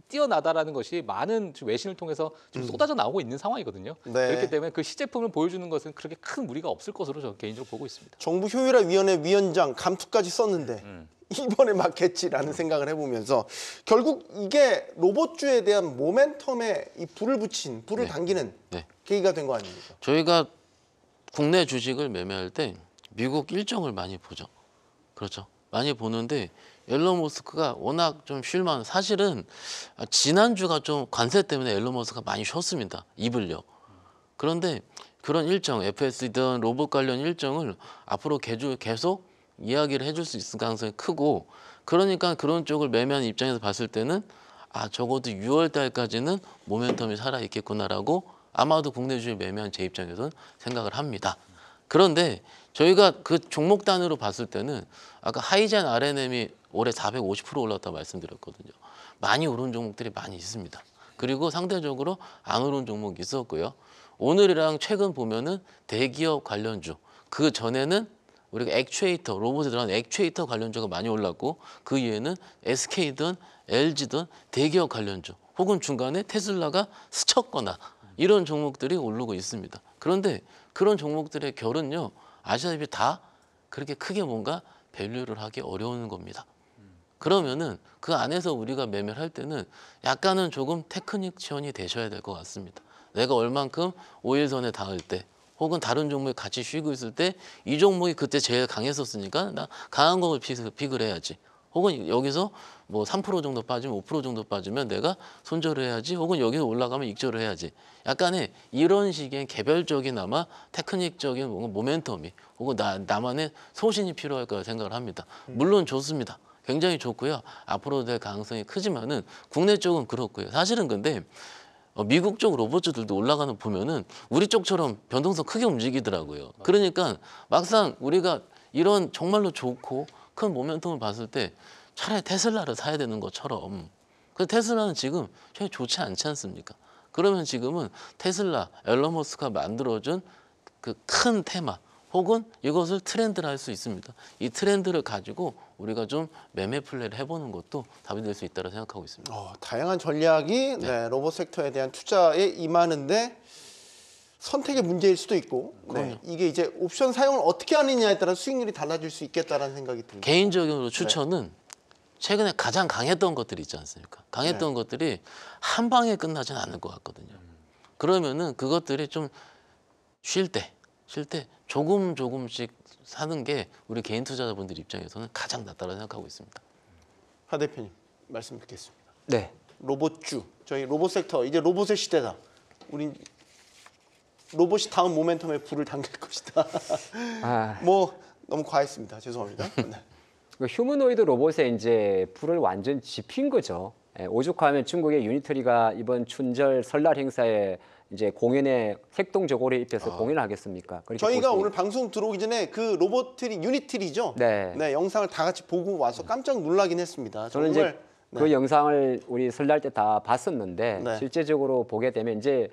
뛰어나다라는 것이 많은 외신을 통해서 좀 쏟아져 나오고 있는 상황이거든요.
네.
그렇기 때문에 그 시제품을 보여주는 것은 그렇게 큰 무리가 없을 것으로 저는 개인적으로 보고 있습니다.
정부 효율화위원회 위원장 감투까지 썼는데 이번에 맞겠지라는 생각을 해보면서 결국 이게 로봇주에 대한 모멘텀에 이 불을 당기는
네.
계기가 된 거 아닙니까?
저희가 국내 주식을 매매할 때 미국 일정을 많이 보죠. 그렇죠. 많이 보는데 앨런 머스크가 워낙 좀 쉴만 사실은 지난주가 좀 관세 때문에 앨런 머스크가 많이 쉬었습니다. 입을요. 그런데 그런 일정, FS든 로봇 관련 일정을 앞으로 계속 이야기를 해줄 수 있을 가능성이 크고 그러니까 그런 쪽을 매매하는 입장에서 봤을 때는 적어도 6월 달까지는 모멘텀이 살아있겠구나라고 아마도 국내 주식 매매한 제 입장에서는 생각을 합니다. 그런데 저희가 그 종목 단위로 봤을 때는 아까 하이젠 RNM이 올해 450% 올랐다고 말씀드렸거든요. 많이 오른 종목들이 많이 있습니다. 그리고 상대적으로 안 오른 종목이 있었고요. 오늘이랑 최근 보면은 대기업 관련주, 그 전에는 우리가 액추에이터, 로봇에 들어간 액추에이터 관련주가 많이 올랐고 그 이후에는 SK든 LG든 대기업 관련주 혹은 중간에 테슬라가 스쳤거나 이런 종목들이 오르고 있습니다. 그런데 그런 종목들의 결은요. 아시다시피 다 그렇게 크게 뭔가 밸류를 하기 어려운 겁니다. 그러면은 그 안에서 우리가 매매를 할 때는 약간은 조금 테크닉 지원이 되셔야 될 것 같습니다. 내가 얼만큼 5일선에 닿을 때 혹은 다른 종목이 같이 쉬고 있을 때 이 종목이 그때 제일 강했었으니까 나 강한 걸 픽을 해야지. 혹은 여기서 뭐 3% 정도 빠지면 5% 정도 빠지면 내가 손절을 해야지. 혹은 여기서 올라가면 익절을 해야지. 약간의 이런 식의 개별적인 아마 테크닉적인 모멘텀이 혹은 나만의 소신이 필요할 거라 생각을 합니다. 물론 좋습니다. 굉장히 좋고요. 앞으로 될 가능성이 크지만은 국내 쪽은 그렇고요. 사실은 근데 미국 쪽 로봇주들도 올라가는 보면은 우리 쪽처럼 변동성 크게 움직이더라고요. 그러니까 막상 우리가 이런 정말로 좋고 큰 모멘텀을 봤을 때 차라리 테슬라를 사야 되는 것처럼. 그 테슬라는 지금 전혀 좋지 않지 않습니까? 그러면 지금은 테슬라, 앨런 머스크가 만들어준 그 큰 테마 혹은 이것을 트렌드를 할 수 있습니다. 이 트렌드를 가지고 우리가 좀 매매 플레이를 해보는 것도 답이 될 수 있다고 생각하고 있습니다.
다양한 전략이 네, 로봇 섹터에 대한 투자에 임하는데 선택의 문제일 수도 있고 네. 이게 이제 옵션 사용을 어떻게 하느냐에 따라 수익률이 달라질 수 있겠다라는 생각이 듭니다.
개인적으로 추천은 최근에 가장 강했던 것들이 있지 않습니까? 강했던 것들이 한 방에 끝나지는 않을 것 같거든요. 그러면은 그것들이 좀 쉴 때 조금씩 사는 게 우리 개인 투자자분들 입장에서는 가장 낫다고 생각하고 있습니다.
하 대표님 말씀 듣겠습니다.
네.
로봇주, 저희 로봇 섹터 이제 로봇의 시대다. 우린 로봇이 다음 모멘텀에 불을 당길 것이다. 뭐 너무 과했습니다. 죄송합니다. 네.
그 휴머노이드 로봇에 이제 불을 완전 지핀 거죠. 오죽하면 중국의 유니트리가 이번 춘절 설날 행사에 이제 공연에 색동저고리에 입혀서 공연을 하겠습니까?
저희가 오늘 방송 들어오기 전에 그 로봇트리 유니트리죠.
네.
네, 영상을 다 같이 보고 와서 깜짝 놀라긴 했습니다.
저는 이제 그 영상을 우리 설날 때 다 봤었는데 실제적으로 보게 되면 이제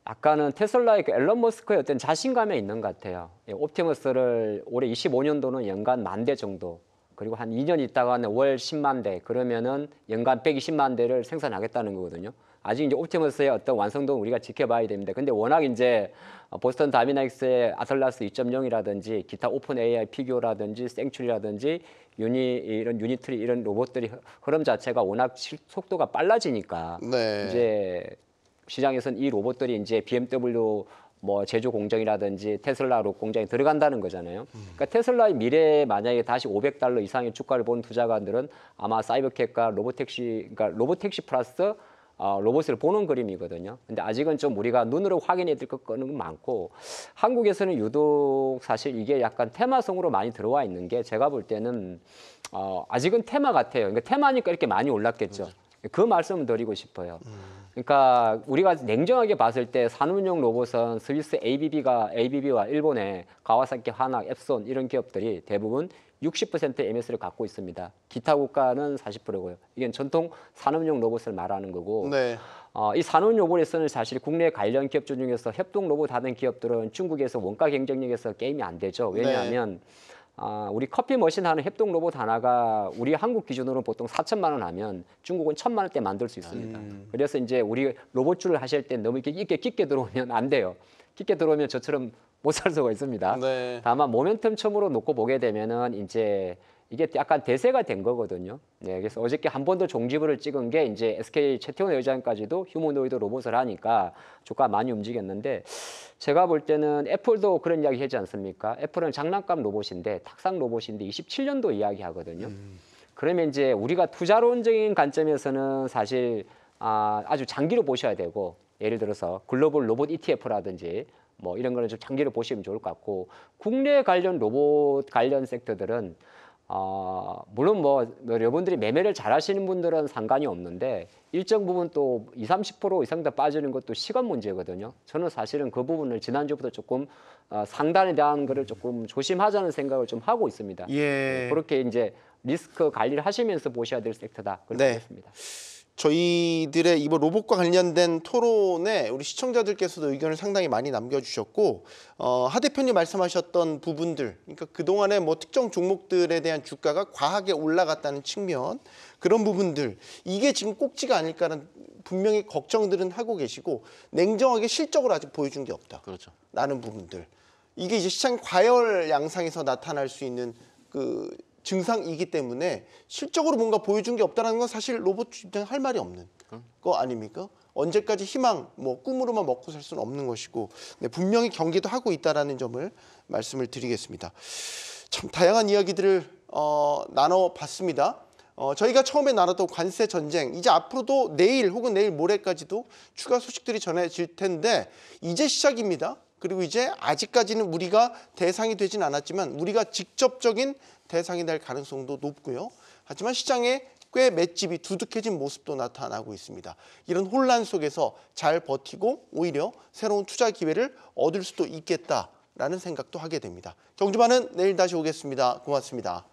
아까는 테슬라의 그 앨런 머스크의 어떤 자신감에 있는 것 같아요. 옵티머스를 올해 25년도는 연간 10,000대 정도, 그리고 한 2년 있다가는 월 10만 대, 그러면은 연간 120만 대를 생산하겠다는 거거든요. 아직 이제 옵티머스의 어떤 완성도는 우리가 지켜봐야 됩니다. 근데 워낙 이제 보스턴 다이내믹스의 아틀라스 2.0이라든지 기타 오픈 AI 피규어라든지 생츄리라든지 이런 유니트리 이런 로봇들이 흐름 자체가 워낙 속도가 빨라지니까 이제 시장에서는 이 로봇들이 이제 BMW 뭐 제조 공정이라든지 테슬라 공장에 들어간다는 거잖아요. 그러니까 테슬라의 미래에 만약에 다시 $500 이상의 주가를 보는 투자가들은 아마 사이버캣과 로봇택시, 그러니까 로봇택시 플러스 로봇을 보는 그림이거든요. 근데 아직은 좀 우리가 눈으로 확인해야 될 거는 많고, 한국에서는 유독 사실 이게 약간 테마성으로 많이 들어와 있는 게 제가 볼 때는 아직은 테마 같아요. 그러니까 테마니까 이렇게 많이 올랐겠죠. 그 말씀을 드리고 싶어요. 그러니까 우리가 냉정하게 봤을 때 산업용 로봇은 스위스 ABB와 일본의 가와사키, 하나, 앱손 이런 기업들이 대부분 60%의 MS를 갖고 있습니다. 기타 국가는 40%고요. 이게 전통 산업용 로봇을 말하는 거고, 이 산업용 로봇에서는 사실 국내 관련 기업들 중에서 협동 로봇 하는 기업들은 중국에서 원가 경쟁력에서 게임이 안 되죠. 왜냐하면 우리 커피 머신 하는 협동 로봇 하나가 우리 한국 기준으로 보통 4천만 원 하면 중국은 1,000만 원대 만들 수 있습니다. 그래서 이제 우리 로봇줄을 하실 때 너무 이렇게 깊게 들어오면 안 돼요. 깊게 들어오면 저처럼 못 살 수가 있습니다. 다만 모멘텀 첨으로 놓고 보게 되면은 이제 이게 약간 대세가 된 거거든요. 네, 그래서 어저께 한 번 더 종지부를 찍은 게 이제 SK 최태원 회장까지도 휴머노이드 로봇을 하니까 주가 많이 움직였는데, 제가 볼 때는 애플도 그런 이야기 하지 않습니까? 애플은 장난감 로봇인데 탁상 로봇인데 27년도 이야기 하거든요. 그러면 이제 우리가 투자론적인 관점에서는 사실 아주 장기로 보셔야 되고, 예를 들어서 글로벌 로봇 ETF라든지 뭐 이런 거는 좀 장기로 보시면 좋을 것 같고, 국내 관련 로봇 관련 섹터들은 물론 뭐 여러분들이 매매를 잘 하시는 분들은 상관이 없는데 일정 부분 또 20-30% 이상 더 빠지는 것도 시간 문제거든요. 저는 사실은 그 부분을 지난주부터 조금 상단에 대한 거를 조금 조심하자는 생각을 좀 하고 있습니다. 그렇게 이제 리스크 관리를 하시면서 보셔야 될 섹터다. 그렇게 했습니다.
저희들의 이번 로봇과 관련된 토론에 우리 시청자들께서도 의견을 상당히 많이 남겨주셨고, 하 대표님 말씀하셨던 부분들, 그러니까 그동안에 뭐 특정 종목들에 대한 주가가 과하게 올라갔다는 측면, 그런 부분들, 이게 지금 꼭지가 아닐까라는 분명히 걱정들은 하고 계시고, 냉정하게 실적으로 아직 보여준 게 없다. 라는 부분들. 이게 이제 시장 과열 양상에서 나타날 수 있는 그 증상이기 때문에 실적으로 뭔가 보여준 게 없다는 건 사실 로봇 입장에 할 말이 없는 거 아닙니까? 언제까지 희망, 뭐 꿈으로만 먹고 살 수는 없는 것이고, 분명히 경계도 하고 있다라는 점을 말씀을 드리겠습니다. 참 다양한 이야기들을 나눠봤습니다. 저희가 처음에 나눴던 관세 전쟁, 이제 앞으로도 내일 혹은 내일 모레까지도 추가 소식들이 전해질 텐데 이제 시작입니다. 그리고 이제 아직까지는 우리가 대상이 되진 않았지만 우리가 직접적인 대상이 될 가능성도 높고요. 하지만 시장에 꽤 맷집이 두둑해진 모습도 나타나고 있습니다. 이런 혼란 속에서 잘 버티고 오히려 새로운 투자 기회를 얻을 수도 있겠다라는 생각도 하게 됩니다. 경주반은 내일 다시 오겠습니다. 고맙습니다.